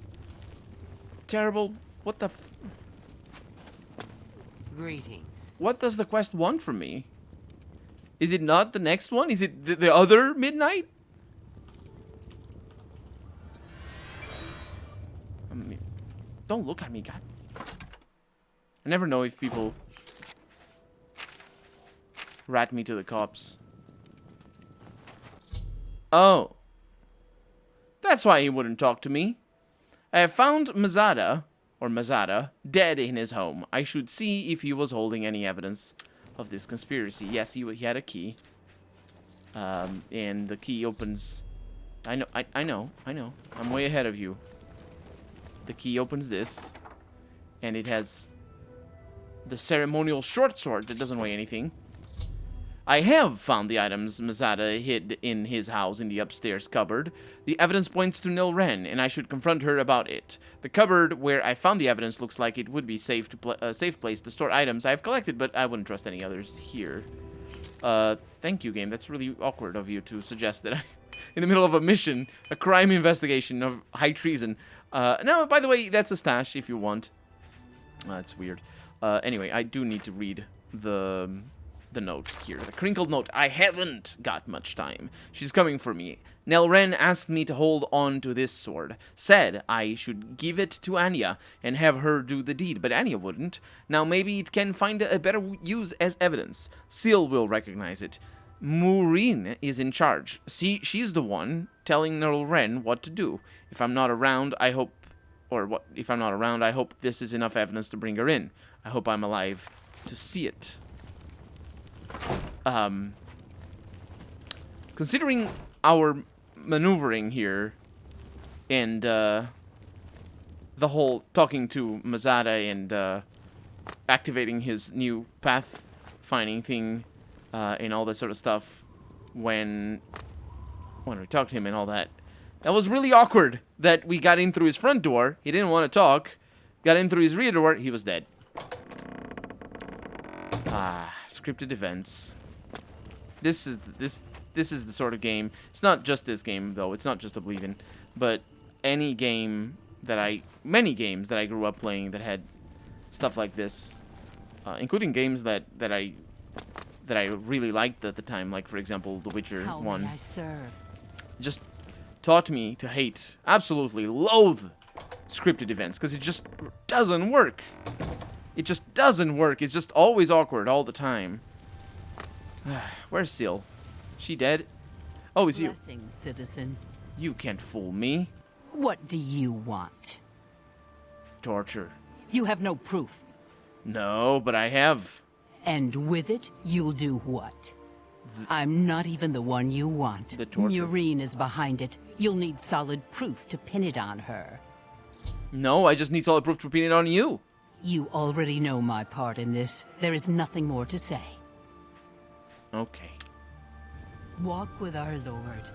terrible... What the... Greetings. What does the quest want from me? Is it not the next one? Is it the other midnight? Don't look at me, God. I never know if people rat me to the cops. Oh. That's why he wouldn't talk to me. I have found Mazada, or Mazada, dead in his home. I should see if he was holding any evidence of this conspiracy. Yes, he had a key. And the key opens... I know. I'm way ahead of you. The key opens this. And it has the ceremonial short sword that doesn't weigh anything. I have found the items Mazada hid in his house in the upstairs cupboard. The evidence points to Nil Ren, and I should confront her about it. The cupboard where I found the evidence looks like it would be safe place to store items I have collected, but I wouldn't trust any others here. Thank you, game. That's really awkward of you to suggest that I, in the middle of a mission, a crime investigation of high treason. No, by the way, that's a stash if you want. That's weird. Anyway, I do need to read the note here. The crinkled note. I haven't got much time. She's coming for me. Nel Ren asked me to hold on to this sword. Said I should give it to Anya and have her do the deed, but Anya wouldn't. Now maybe it can find a better use as evidence. Seal will recognize it. Maureen is in charge. See, she's the one telling Nel Ren what to do. If I'm not around, I hope... If I'm not around, I hope this is enough evidence to bring her in. I hope I'm alive to see it. Considering our maneuvering here and the whole talking to Mazada and activating his new path finding thing and all that sort of stuff when we talked to him and all that, that was really awkward that we got in through his front door. He didn't want to talk. Got in through his rear door. He was dead. Scripted events. This is the sort of game. It's not just this game though. It's not just Oblivion, but many games that I grew up playing that had stuff like this, including games that I really liked at the time, like for example, The Witcher 1. May I serve? Just taught me to hate, absolutely loathe scripted events because it just doesn't work. It just doesn't work. It's just always awkward all the time. Where's Seal? She dead? Oh, it's you. Blessings, citizen. You can't fool me. What do you want? Torture. You have no proof. No, but I have. And with it, you'll do what? I'm not even the one you want. The torture. Maureen is behind it. You'll need solid proof to pin it on her. No, I just need solid proof to pin it on you. You already know my part in this. There is nothing more to say. Okay. Walk with our Lord.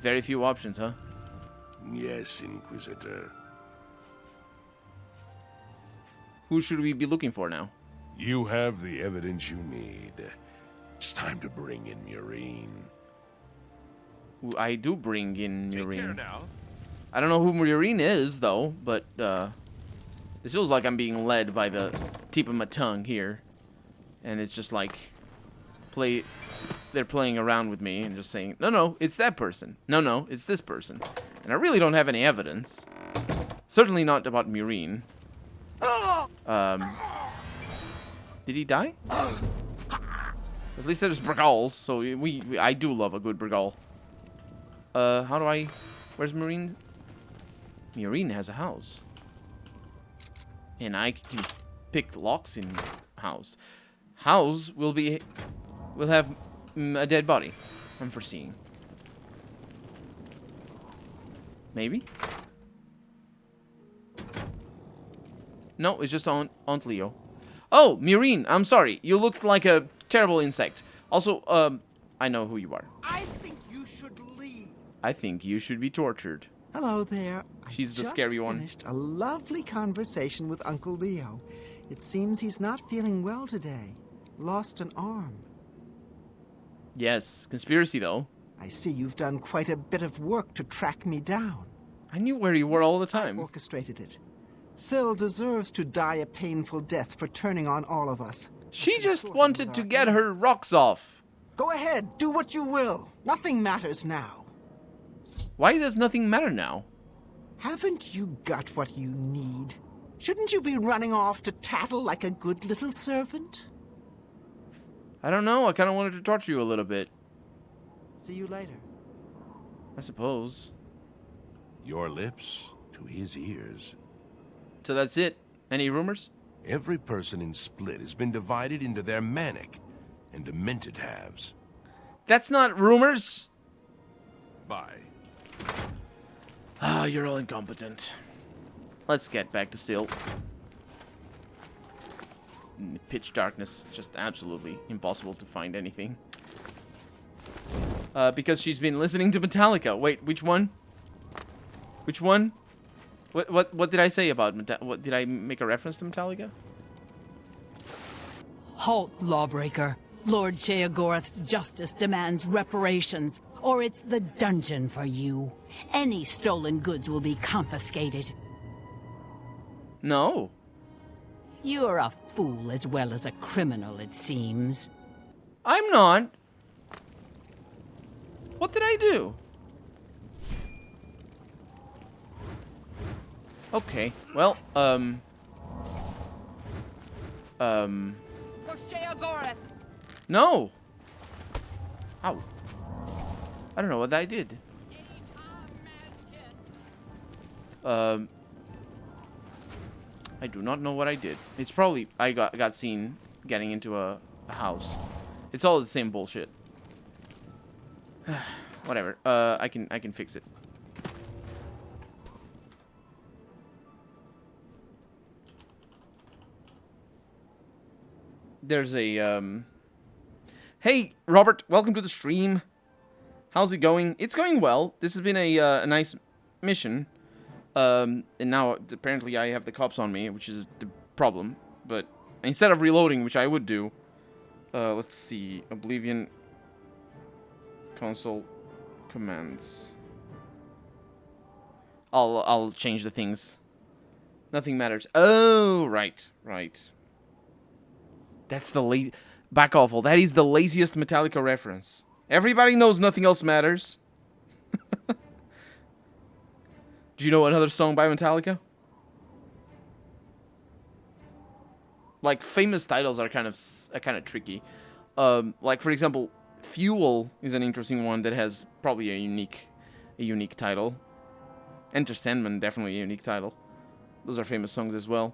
Very few options, huh? Yes, Inquisitor. Who should we be looking for now? You have the evidence you need. It's time to bring in Maureen. I do bring in Take Maureen. care now. I don't know who Maureen is, though, but it feels like I'm being led by the tip of my tongue here. And it's just like, they're playing around with me and just saying, no, it's that person. No, it's this person. And I really don't have any evidence. Certainly not about Maureen. Did he die? At least there's Brigals, so I do love a good Brigal. How do I... Where's Maureen? Maureen has a house. And I can pick locks in house. House will have a dead body, I'm foreseeing. Maybe? No, it's just Aunt Leo. Oh, Maureen, I'm sorry. You looked like a terrible insect. Also, I know who you are. I think you should leave. I think you should be tortured. Hello there. She's I the just scary one. finished a lovely conversation with Uncle Leo. It seems he's not feeling well today. Lost an arm. Yes, conspiracy though. I see you've done quite a bit of work to track me down. I knew where you were all the time. I orchestrated it. Syl deserves to die a painful death for turning on all of us. She just wanted to get her rocks off. Go ahead, do what you will. Nothing matters now. Why does nothing matter now? Haven't you got what you need? Shouldn't you be running off to tattle like a good little servant? I don't know. I kind of wanted to torture you a little bit. See you later. I suppose. Your lips to his ears. So that's it. Any rumors? Every person in Split has been divided into their manic and demented halves. That's not rumors. Bye. Ah, you're all incompetent. Let's get back to Syl. In the pitch darkness, just absolutely impossible to find anything. Because she's been listening to Metallica. Wait, which one? Which one? What did I say about Metallica? Did I make a reference to Metallica? Halt, lawbreaker. Lord Sheogorath's justice demands reparations, or it's the dungeon for you. Any stolen goods will be confiscated. No. You're a fool as well as a criminal, it seems. I'm not. What did I do? Okay, well, For Sheogorath! No. Ow. I don't know what I did. I do not know what I did. It's probably I got seen getting into a house. It's all the same bullshit. Whatever. I can fix it. There's a Hey, Robert, welcome to the stream. How's it going? It's going well. This has been a nice mission. And now apparently I have the cops on me, which is the problem. But instead of reloading, which I would do, let's see, Oblivion console commands. I'll change the things. Nothing matters. Oh, right. That's the lazy. Back awful. That is the laziest Metallica reference. Everybody knows nothing else matters. Do you know another song by Metallica? Like famous titles are kind of tricky. Like for example, Fuel is an interesting one that has probably a unique title. Enter Sandman, definitely a unique title. Those are famous songs as well.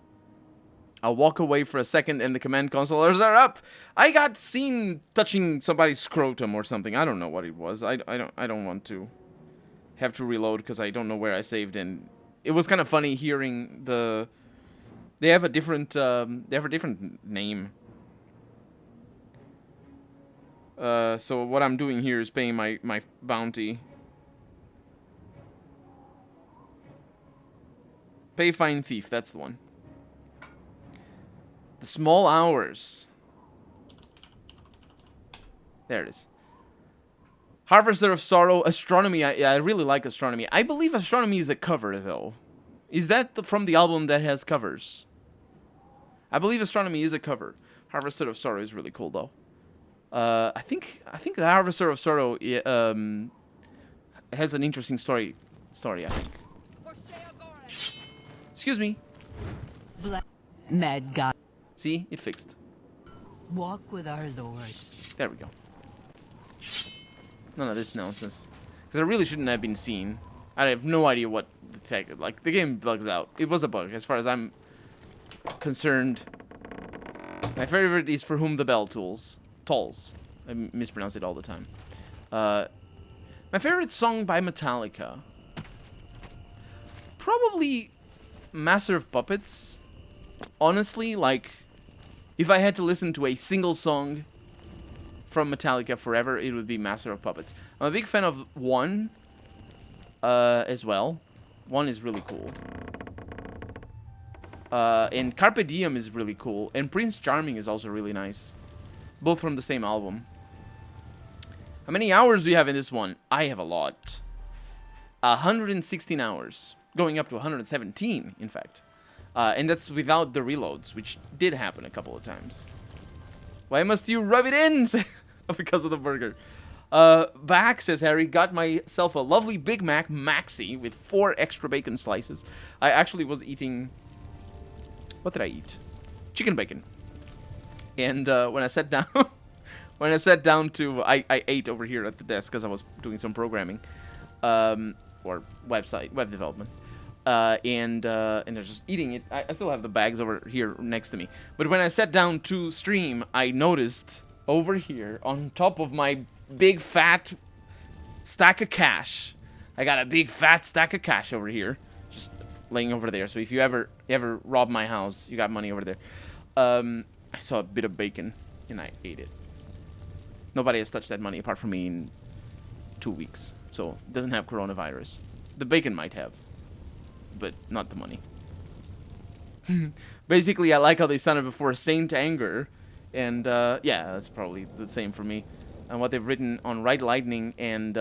I'll walk away for a second and the command consolers are up. I got seen touching somebody's scrotum or something. I don't know what it was. I don't want to have to reload because I don't know where I saved, and it was kind of funny hearing the. They have a different name. So what I'm doing here is paying my bounty. Pay fine thief. That's the one. The Small Hours. There it is. Harvester of Sorrow, Astronomy. I really like Astronomy. I believe Astronomy is a cover, though. Is that from the album that has covers? I believe Astronomy is a cover. Harvester of Sorrow is really cool, though. I think the Harvester of Sorrow has an interesting story. I think. Excuse me. Mad God. See, it fixed. Walk with our Lord. There we go. None of this nonsense. Because I really shouldn't have been seen. I have no idea what the tech... Like, the game bugs out. It was a bug, as far as I'm concerned. My favorite is For Whom the Bell Tolls. I mispronounce it all the time. My favorite song by Metallica. Probably Master of Puppets. Honestly, like... If I had to listen to a single song from Metallica forever, it would be Master of Puppets. I'm a big fan of 1 as well. 1 is really cool. And Carpe Diem is really cool. And Prince Charming is also really nice. Both from the same album. How many hours do you have in this one? I have a lot. 116 hours. Going up to 117, in fact. And that's without the reloads, which did happen a couple of times. Why must you rub it in? Because of the burger. Back, says Harry, got myself a lovely Big Mac Maxi with 4 extra bacon slices. I actually was eating... What did I eat? Chicken bacon. And when I sat down... when I sat down to... I ate over here at the desk because I was doing some programming. Or web development. And I was just eating it. I still have the bags over here next to me. But when I sat down to stream, I noticed over here on top of my big fat stack of cash. I got a big fat stack of cash over here. Just laying over there. So if you ever rob my house, you got money over there. I saw a bit of bacon and I ate it. Nobody has touched that money apart from me in 2 weeks. So it doesn't have coronavirus. The bacon might have, but not the money. Basically, I like how they sounded before Saint Anger. And yeah, that's probably the same for me. And what they've written on Right Lightning and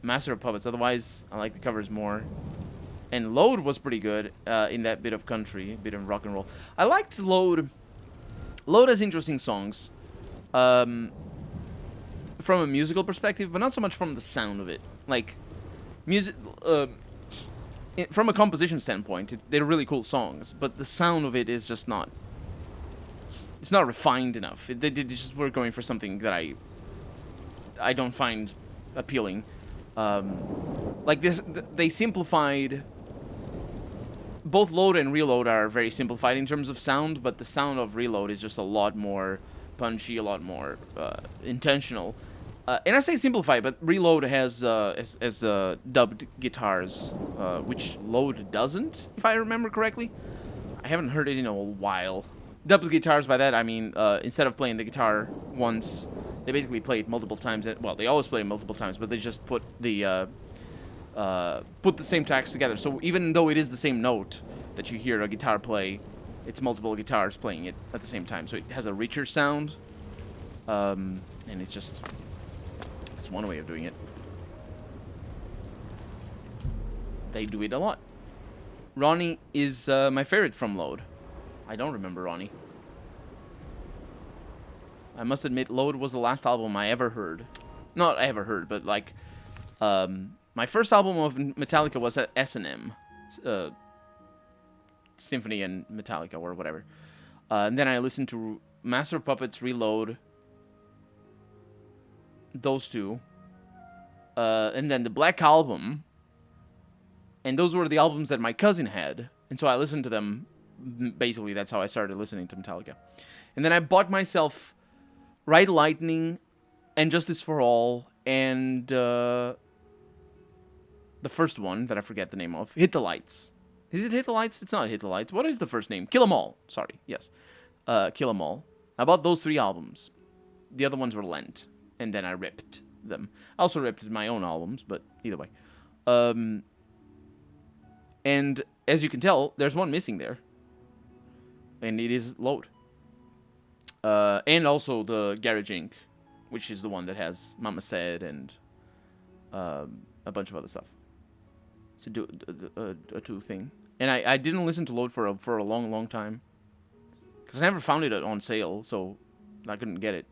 Master of Puppets. Otherwise, I like the covers more. And Load was pretty good in that bit of country, bit of rock and roll. I liked Load. Load has interesting songs. From a musical perspective, but not so much from the sound of it. Like, music... from a composition standpoint, they're really cool songs, but the sound of it is just not... It's not refined enough. They just were going for something that I don't find appealing. Like this, they simplified... Both Load and Reload are very simplified in terms of sound, but the sound of Reload is just a lot more punchy, a lot more intentional. And I say simplified, but Reload has dubbed guitars, which Load doesn't, if I remember correctly. I haven't heard it in a while. Dubbed guitars, by that I mean, instead of playing the guitar once, they basically play it multiple times. Well, they always play it multiple times, but they just put the same tracks together. So even though it is the same note that you hear a guitar play, it's multiple guitars playing it at the same time. So it has a richer sound, and it's just... That's one way of doing it. They do it a lot. Ronnie is my favorite from Load. I don't remember Ronnie. I must admit, Load was the last album I ever heard. Not ever heard, but like... my first album of Metallica was at S&M. Symphony and Metallica, or whatever. And then I listened to Master of Puppets, Reload... Those two. And then the Black Album. And those were the albums that my cousin had. And so I listened to them. Basically, that's how I started listening to Metallica. And then I bought myself Right Lightning and Justice for All and the first one that I forget the name of. Hit the Lights. Is it Hit the Lights? It's not Hit the Lights. What is the first name? Kill 'Em All. Sorry. Yes. Kill 'Em All. I bought those 3 albums. The other ones were lent. And then I ripped them. I also ripped my own albums, but either way. And as you can tell, there's one missing there. And it is Load. And also the Garage Inc., which is the one that has Mama Said and a bunch of other stuff. It's a 2 thing. And I didn't listen to Load for a long, long time. Because I never found it on sale, so I couldn't get it.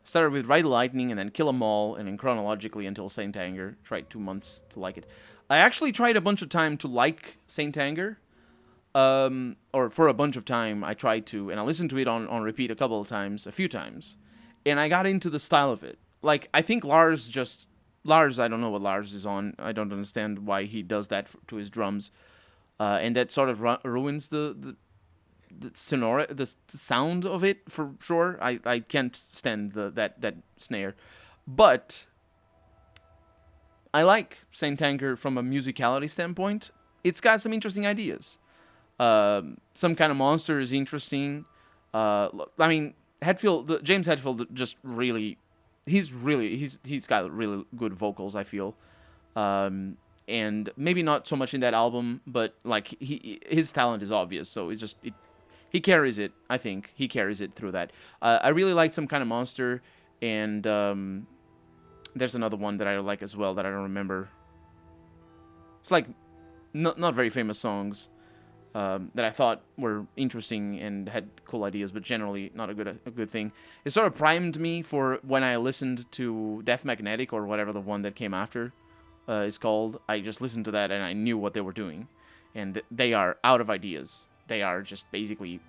Started with Right Lightning, and then Kill 'Em All, and then chronologically until Saint Anger. Tried 2 months to like it. I actually tried a bunch of time to like Saint Anger. Or for a bunch of time, I tried to, and I listened to it on repeat a few times. And I got into the style of it. Like, I think Lars, I don't know what Lars is on. I don't understand why he does that to his drums. And that sort of ruins the sound of it, for sure. I can't stand that snare. But I like Saint Anger from a musicality standpoint. It's got some interesting ideas. Some Kind of Monster is interesting. I mean, James Hetfield just really... He's got really good vocals, I feel. and maybe not so much in that album, but like his talent is obvious, so he carries it. I think he carries it through that. I really like Some Kind of Monster, and there's another one that I like as well that I don't remember. It's like not very famous songs that I thought were interesting and had cool ideas, but generally not a good thing. It sort of primed me for when I listened to Death Magnetic, or whatever the one that came after is called. I just listened to that and I knew what they were doing, and they are out of ideas. They are just basically,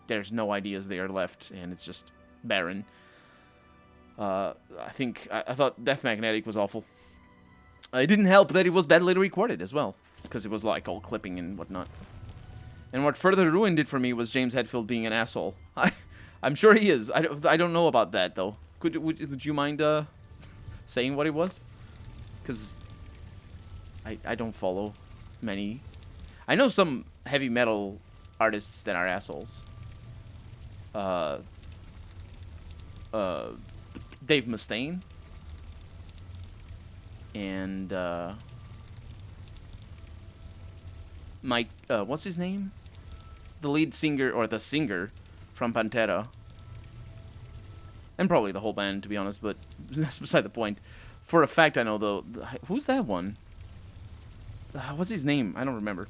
there's no ideas there left, and it's just barren. I thought Death Magnetic was awful. It didn't help that it was badly recorded as well, because it was like all clipping and whatnot. And what further ruined it for me was James Hetfield being an asshole. I'm sure he is. I don't know about that though. Would you mind saying what it was? Because I don't follow many. I know some heavy metal artists that are assholes. Dave Mustaine. And Mike, what's his name? The lead singer, or the singer from Pantera. And probably the whole band, to be honest, but that's beside the point. For a fact, I know though. Who's that one? What's his name? I don't remember.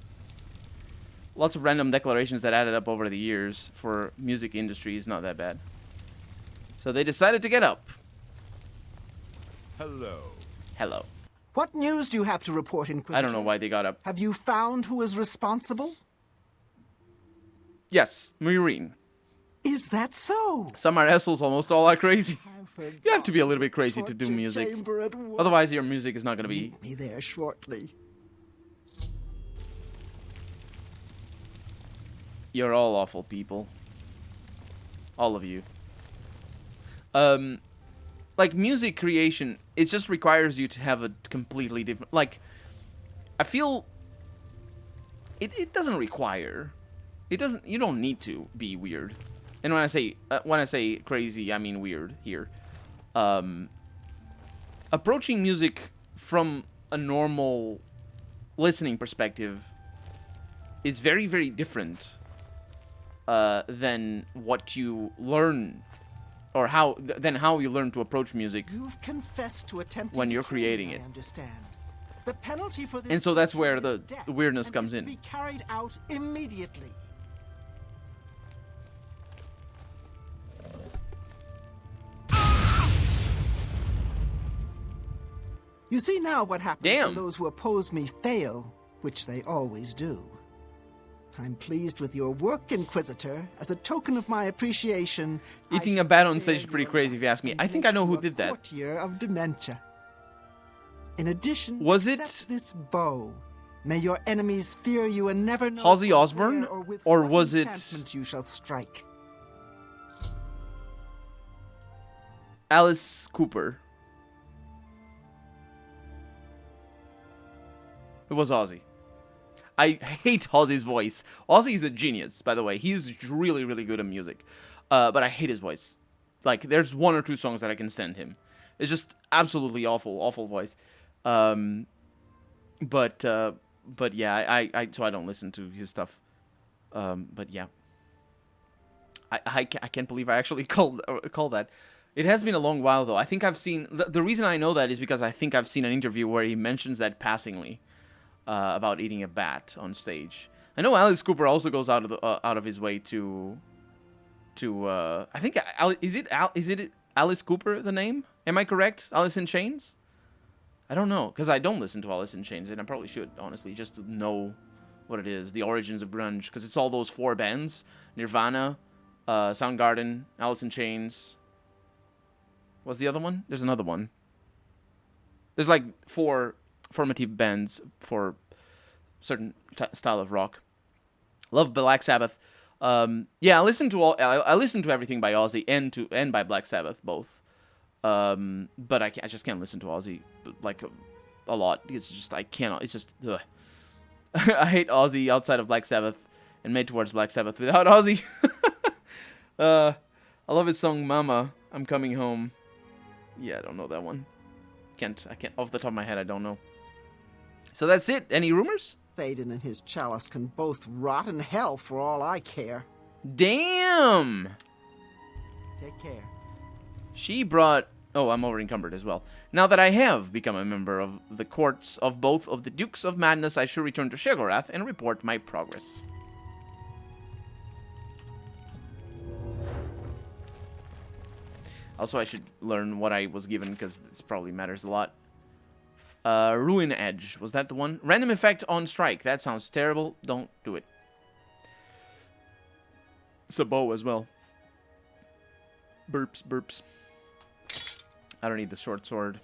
Lots of random declarations that added up over the years for music industry is not that bad. So they decided to get up. Hello. What news do you have to report, Inquisitor? I don't know why they got up. Have you found who is responsible? Yes, Maureen. Is that so? Some are assholes, almost all are crazy. You have to be a little bit crazy to do music. Otherwise, your music is not going to be... Meet me there shortly. You're all awful people. All of you. Like, music creation, it just requires you to have a completely different... Like, I feel... It doesn't require... It doesn't... You don't need to be weird. And when I say crazy, I mean weird here. Approaching music from a normal listening perspective is very, very different than what you learn, or how you learn to approach music. You've confessed to attempting when you're to creating kill me, it. I understand. The penalty for this, And so that's where the death, weirdness and comes is in. To be carried out immediately. You see now what happens when those who oppose me fail, which they always do. I'm pleased with your work, Inquisitor. As a token of my appreciation, Eating a bat on stage is pretty crazy if you ask me. I think I know who did that. Courtier of dementia. In addition, was it accept this bow. May your enemies fear you and never know Ozzy Osbourne, or was it you shall strike. Alice Cooper? It was Ozzy. I hate Ozzy's voice. Ozzy is a genius, by the way. He's really, really good at music. But I hate his voice. Like, there's one or two songs that I can stand him. It's just absolutely awful, awful voice. But yeah, so I don't listen to his stuff. But yeah. I can't believe I actually called that. It has been a long while, though. I think I've seen... The reason I know that is because I think I've seen an interview where he mentions that passingly. About eating a bat on stage. I know Alice Cooper also goes out of his way to I think is it Alice Cooper the name? Am I correct? Alice in Chains? I don't know, because I don't listen to Alice in Chains, and I probably should, honestly, just to know what it is, the origins of grunge, because it's all those four bands: Nirvana, Soundgarden, Alice in Chains. What's the other one? There's another one. There's like four formative bands for certain style of rock. Love Black Sabbath. Yeah, I listen to everything by Ozzy and by Black Sabbath both. But I just can't listen to Ozzy like a lot. It's just I cannot. It's just ugh. I hate Ozzy outside of Black Sabbath and made towards Black Sabbath without Ozzy. I love his song "Mama, I'm Coming Home." Yeah, I don't know that one. I can't off the top of my head. I don't know. So that's it. Any rumors? Théoden and his chalice can both rot in hell for all I care. Damn! Take care. She brought... Oh, I'm over encumbered as well. Now that I have become a member of the courts of both of the Dukes of Madness, I should return to Sheogorath and report my progress. Also, I should learn what I was given, because this probably matters a lot. Ruin Edge. Was that the one? Random effect on strike. That sounds terrible. Don't do it. It's a bow as well. Burps, burps. I don't need the short sword.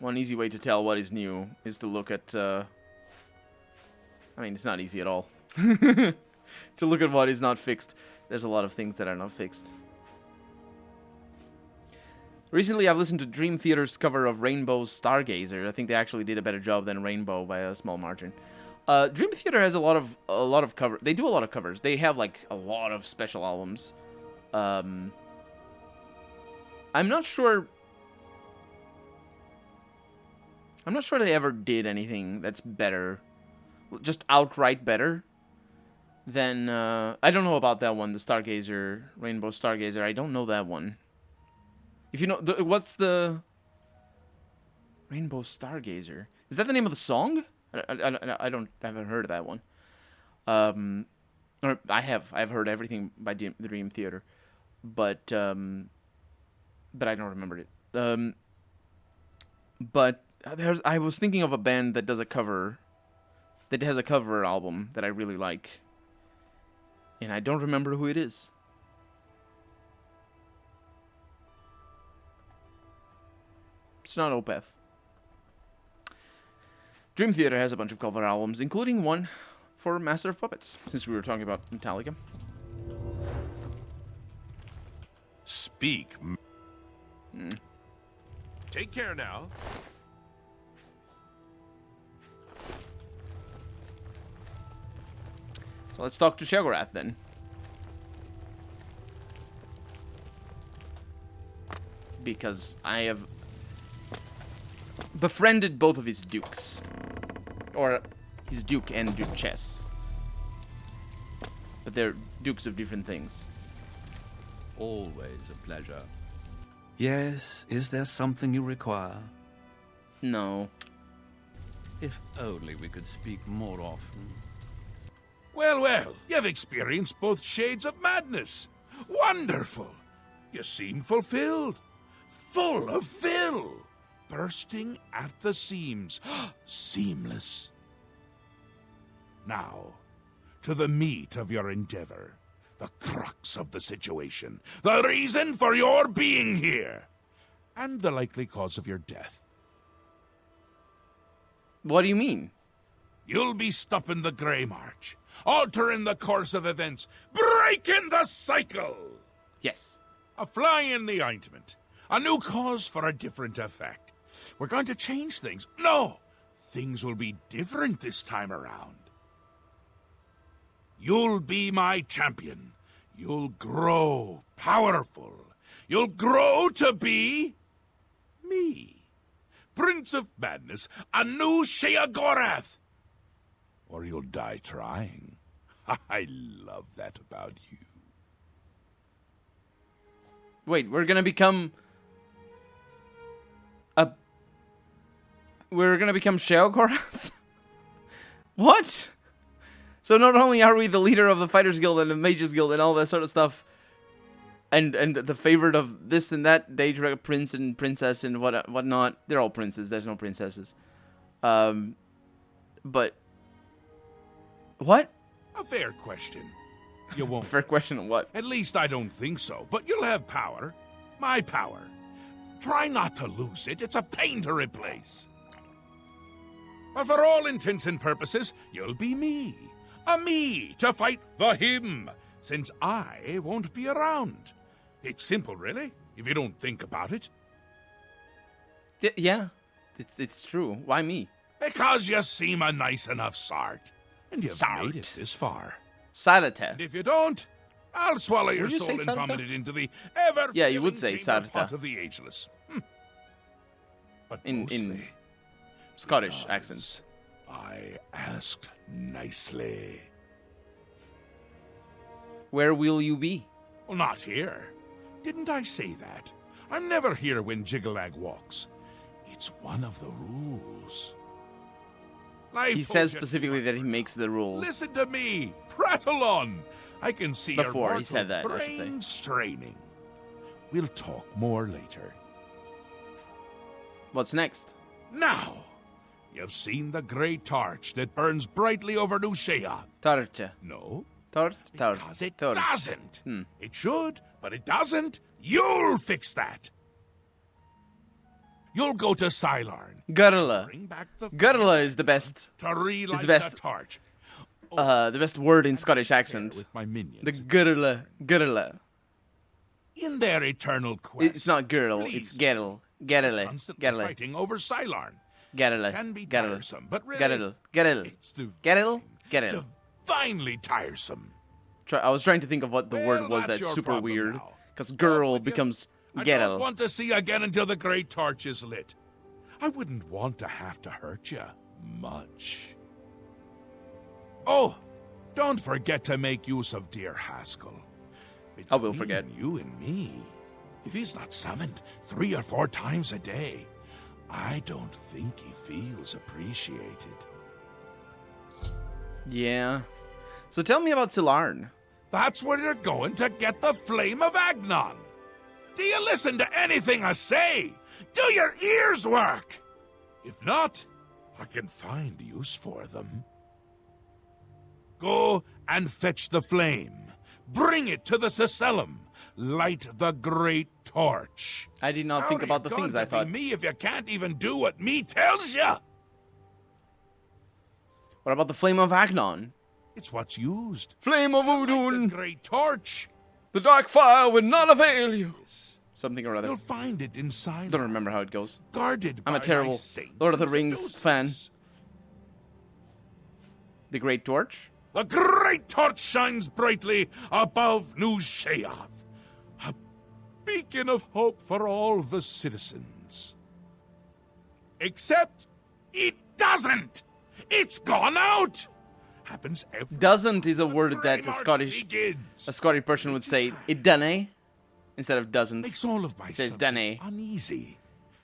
One easy way to tell what is new is to look at... I mean, it's not easy at all. To look at what is not fixed. There's a lot of things that are not fixed. Recently, I've listened to Dream Theater's cover of Rainbow's Stargazer. I think they actually did a better job than Rainbow by a small margin. Dream Theater has a lot of cover. They do a lot of covers. They have like a lot of special albums. I'm not sure. I'm not sure they ever did anything that's better, just outright better than. I don't know about that one, the Stargazer, Rainbow Stargazer. I don't know that one. If you know, what's the Rainbow Stargazer? Is that the name of the song? I haven't heard of that one. Or I've heard everything by the Dream Theater, but I don't remember it. But I was thinking of a band that does a cover, that has a cover album that I really like, and I don't remember who it is. It's not Opeth. Dream Theater has a bunch of cover albums, including one for Master of Puppets, since we were talking about Metallica. Speak. Take care now. So let's talk to Sheogorath then. Because I have befriended both of his dukes. Or his duke and duchess. But they're dukes of different things. Always a pleasure. Yes, is there something you require? No. If only we could speak more often. Well, well, you've experienced both shades of madness. Wonderful. You seem fulfilled. Full of fill. Bursting at the seams. Seamless. Now, to the meat of your endeavor. The crux of the situation. The reason for your being here. And the likely cause of your death. What do you mean? You'll be stopping the Grey March. Altering the course of events. Breaking the cycle. Yes. A fly in the ointment. A new cause for a different effect. We're going to change things. No! Things will be different this time around. You'll be my champion. You'll grow powerful. You'll grow to be... me. Prince of Madness, a new Sheogorath. Or you'll die trying. I love that about you. Wait, we're gonna become... We're gonna become Sheogorath? What? So not only are we the leader of the Fighters Guild and the Mages Guild and all that sort of stuff, and the favorite of this and that Daedra prince and princess and whatnot. They're all princes. There's no princesses. But what? A fair question. You won't. Fair question of what? At least I don't think so. But you'll have power. My power. Try not to lose it. It's a pain to replace. But for all intents and purposes, you'll be me. A me to fight the him, since I won't be around. It's simple, really, if you don't think about it. Yeah, it's true. Why me? Because you seem a nice enough sort. And you've Sort. made it this far. Sarate. And if you don't, I'll swallow your Would you soul say and Sarta? vomit it into the ever Yeah, you would say chamber Sarta. pot of the ageless. But In mostly Scottish because accents. I asked nicely. Where will you be? Well, not here. Didn't I say that? I'm never here when Jiggalag walks. It's one of the rules. He says specifically that he makes the rules. Listen to me! Prattle on! I can see your Before he mortal said that, I should say. brain straining. We'll talk more later. What's next? Now, you've seen the grey torch that burns brightly over New Sheath. Torche. No, Torch. because it Torch. doesn't. Hmm. It should, but it doesn't. You'll fix that. You'll go to Cylarn. Gurla. Bring back the Gurla is the best. to relight the best. the torch. The best word in Scottish accent. With my minions. The Gurla. Gurla. In their eternal quest. It's not girl, please, it's Gerl. Gerle. constantly Gerle. fighting over Cylarn. Gerle. Can be Gerle. tiresome, but really, Gerl. Gerl. it's divine, Gerl. Gerl. divinely tiresome. I was trying to think of what the word was that's that's your super problem weird. now. Because girl with you. becomes I don't Gerl. want to see you again until the great torch is lit. I wouldn't want to have to hurt you much. Oh, don't forget to make use of dear Haskell. I will forget. Between you and me, if he's not summoned 3 or 4 times a day, I don't think he feels appreciated. Yeah. So tell me about Cylarn. That's where you're going to get the Flame of Agnon. Do you listen to anything I say? Do your ears work? If not, I can find use for them. Go and fetch the flame. Bring it to the Cecellum. Light the great torch. I did not think about the things I thought. Me if you can't even do what me tells you. What about the Flame of Agnon? It's what's used. Flame of Light the Udun! great torch. The dark fire will not avail you! Something or other. You'll find it inside. Don't remember how it goes. Guarded I'm by a terrible my saints Lord of the and Rings fan. seducers. The Great Torch? The great torch shines brightly above New Sheath, a beacon of hope for all the citizens. Except it doesn't. It's gone out. Happens every Doesn't is a word that Grey a March begins. Scottish person would say. It done instead of doesn't. Makes all of my It says subjects done. uneasy.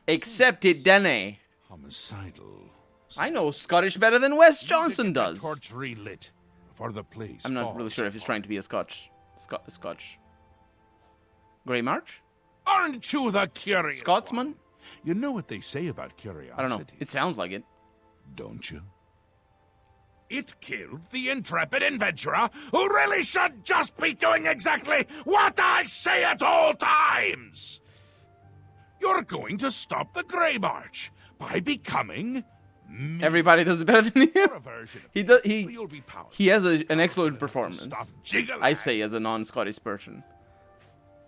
Except it done. Homicidal. I know Scottish better than Wes Johnson Get the does. torch relit before the place I'm not really sure if he's trying to be a Scotch. Grey March? Aren't you the curious Scotsman? one? You know what they say about curiosity. I don't know. It sounds like it. Don't you? It killed the intrepid adventurer who really should just be doing exactly what I say at all times. You're going to stop the Grey March by becoming me. Everybody does it better than him. Or a version of He does. me. You'll be powerful. He has an excellent performance. Stop Jiggalag. I say as a non-Scottish person.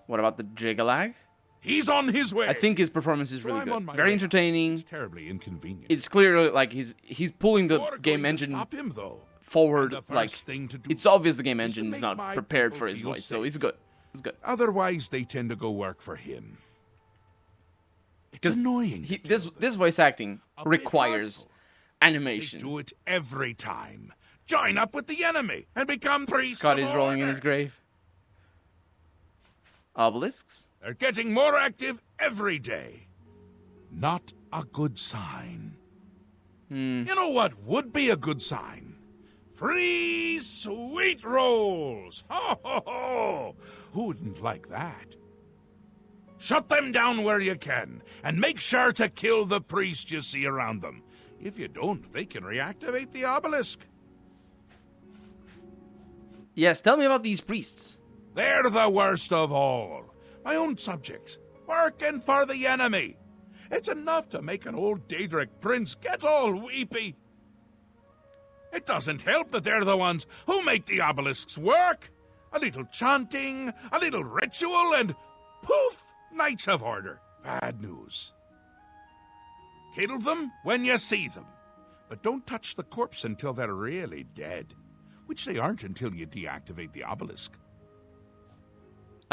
What about the Jiggalag? He's on his way. I think his performance is really I'm on good. my Very way. entertaining. It's terribly inconvenient. It's clearly like he's pulling the You're game going to engine stop him, though. forward. And the Like first thing to do it's obvious the game is to engine is make not my prepared people for his feel voice, so safe. he's good. It's good. Otherwise, they tend to go work for him. It's Because annoying. to this do this voice acting A bit requires hurtful. They animation. do it every time. Join up with the enemy and become priests. Scotty's of rolling in order. his grave. Obelisks? They're getting more active every day. Not a good sign. You know what would be a good sign? Free sweet rolls! Ho, ho, ho! Who wouldn't like that? Shut them down where you can, and make sure to kill the priest you see around them. If you don't, they can reactivate the obelisk. Yes, tell me about these priests. They're the worst of all. My own subjects, working for the enemy. It's enough to make an old Daedric prince get all weepy. It doesn't help that they're the ones who make the obelisks work. A little chanting, a little ritual, and poof, Knights of Order. Bad news. Kill them when you see them, but don't touch the corpse until they're really dead, which they aren't until you deactivate the obelisk.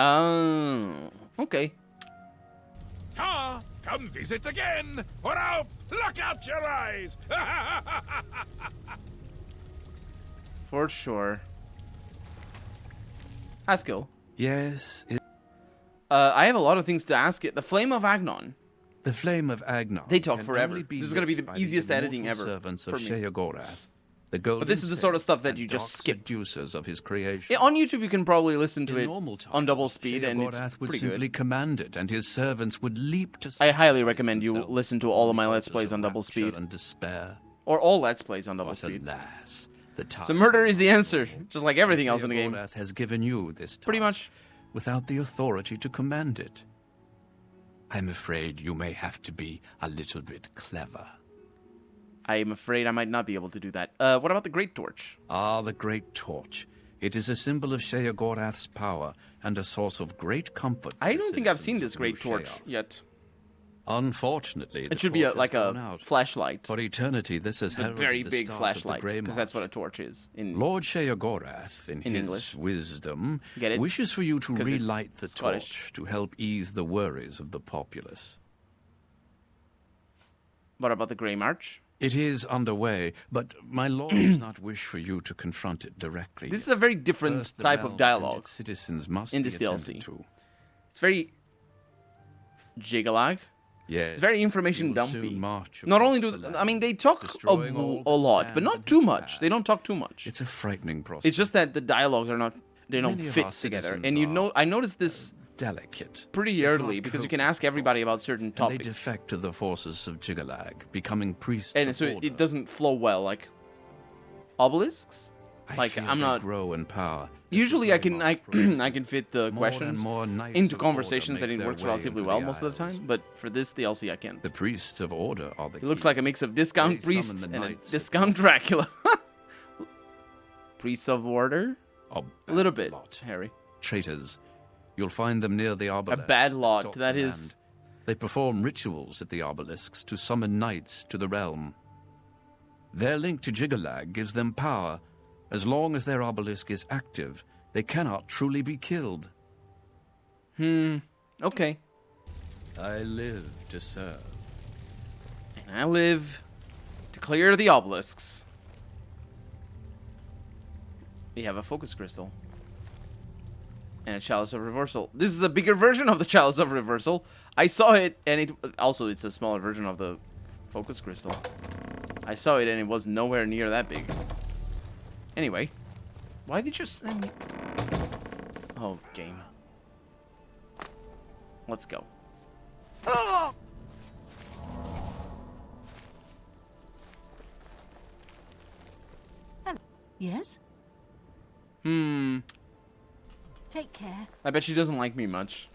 Oh, okay. Ah, come visit again, or I'll pluck out your eyes! For sure. Haskell. Yes, I have a lot of things to ask it. The Flame of Agnon. the flame of Agnon. They talk can forever. only be This is going to be lit the by easiest editing immortal ever servants for of me. Sheogorath, the golden this is the sort of saints stuff that and you just dark skip. seducers of his creation. Yeah, on YouTube, you can probably listen to In it normal times, on double speed, and it's Sheogorath would pretty simply good. command it, and his servants would leap to. I highly sacrifice recommend you themselves listen to all of my on the Let's altars Plays of on double rapture speed. and despair. Or all Let's Plays on double But speed. alas, the time So murder is the answer, just like everything else in the game. Sheogorath has given you this task, Pretty much. without the authority to command it. I'm afraid you may have to be a little bit clever. I am afraid I might not be able to do that. What about the Great Torch? Ah, the Great Torch. It is a symbol of Sheogorath's power and a source of great comfort. I to don't the think I've seen citizens this of Great New Torch Sheoth. yet. Unfortunately, the It should be torch has like gone a out. flashlight. For eternity, this has The heralded very the big start flashlight, of the Grey because that's what a March. torch is. In Lord Sheogorath, in his English. wisdom, Get it? wishes for you to 'Cause it's relight the Scottish. torch to help ease the worries of the populace. What about the Grey March? It is underway, but my lord does not wish for you to confront it directly. This is a very different First, the type realm of and dialogue its citizens must in be this attended DLC. to. It's very jigalag. Yes, It's very information you will soon dumpy. march Not only across do the land, I mean they talk destroying all a that lot, but stands not in too his much. path. They don't talk too much. It's a frightening process. It's just that the dialogues are not they don't Many of fit our together. citizens And you are know I noticed this delicate. pretty They early can't because you cope can with ask everybody about certain and they topics. defect to the forces of Jigalag, becoming priests And of so order. it doesn't flow well like obelisks. I Like fear I'm they not grow in power. as usually the I Grey can March I progresses. can fit the More questions and more knights into of conversations order and it make works their way relatively into well the most of the Isles. time, but for this DLC I can't. The priests of order are the It looks key. like a mix of discount They priests summon the and a knights of discount Dracula. Priests of order? A A little bad bit, lot. Harry. Traitors. You'll find them near the obelisks. bad that lot, dot that the is- land. They perform rituals at the obelisks to summon knights to the realm. Their link to Jigalag gives them power. As long as their obelisk is active, they cannot truly be killed. Okay. I live to serve. And I live to clear the obelisks. We have a focus crystal. And a Chalice of Reversal. This is a bigger version of the Chalice of Reversal. I saw it, and it also it's a smaller version of the focus crystal. I saw it, and it was nowhere near that big. Anyway, why did you send me? Oh, game. Let's go. Yes? Take care. I bet she doesn't like me much.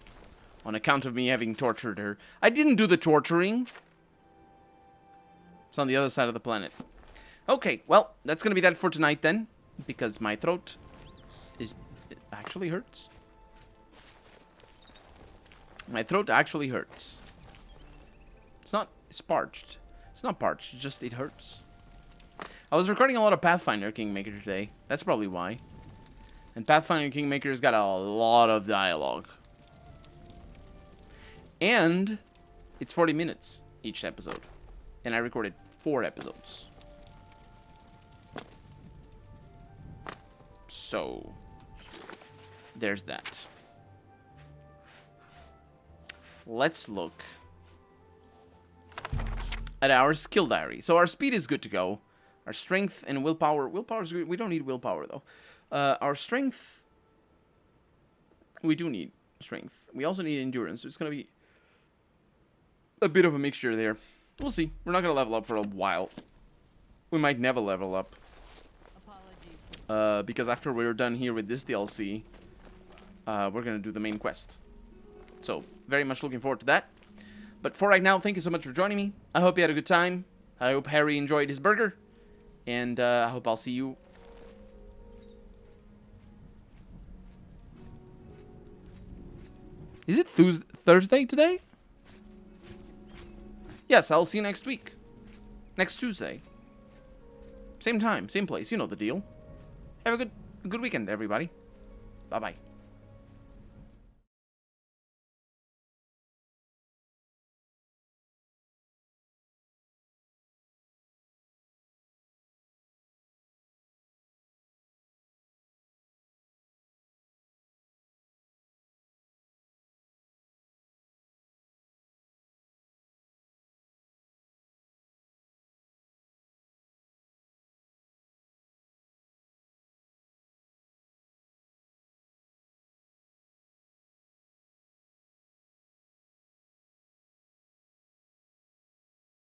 On account of me having tortured her. I didn't do the torturing. It's on the other side of the planet. Okay, well, that's gonna be that for tonight then. Because my throat is... it actually hurts. My throat actually hurts. It's parched. It's not parched, it's just it hurts. I was recording a lot of Pathfinder Kingmaker today. That's probably why. And Pathfinder Kingmaker's got a lot of dialogue. And it's 40 minutes each episode. And I recorded 4 episodes. So, there's that. Let's look at our skill diary. So our speed is good to go. Our strength and willpower. Willpower is good. We don't need willpower, though. Our strength... we do need strength. We also need endurance. So it's going to be a bit of a mixture there. We'll see. We're not going to level up for a while. We might never level up. Because after we're done here with this DLC, we're going to do the main quest. So, very much looking forward to that. But for right now, thank you so much for joining me. I hope you had a good time. I hope Harry enjoyed his burger. And I hope I'll see you. Is it Thursday today? Yes, I'll see you next week. Next Tuesday. Same time, same place. You know the deal. Have a good weekend, everybody. Bye-bye.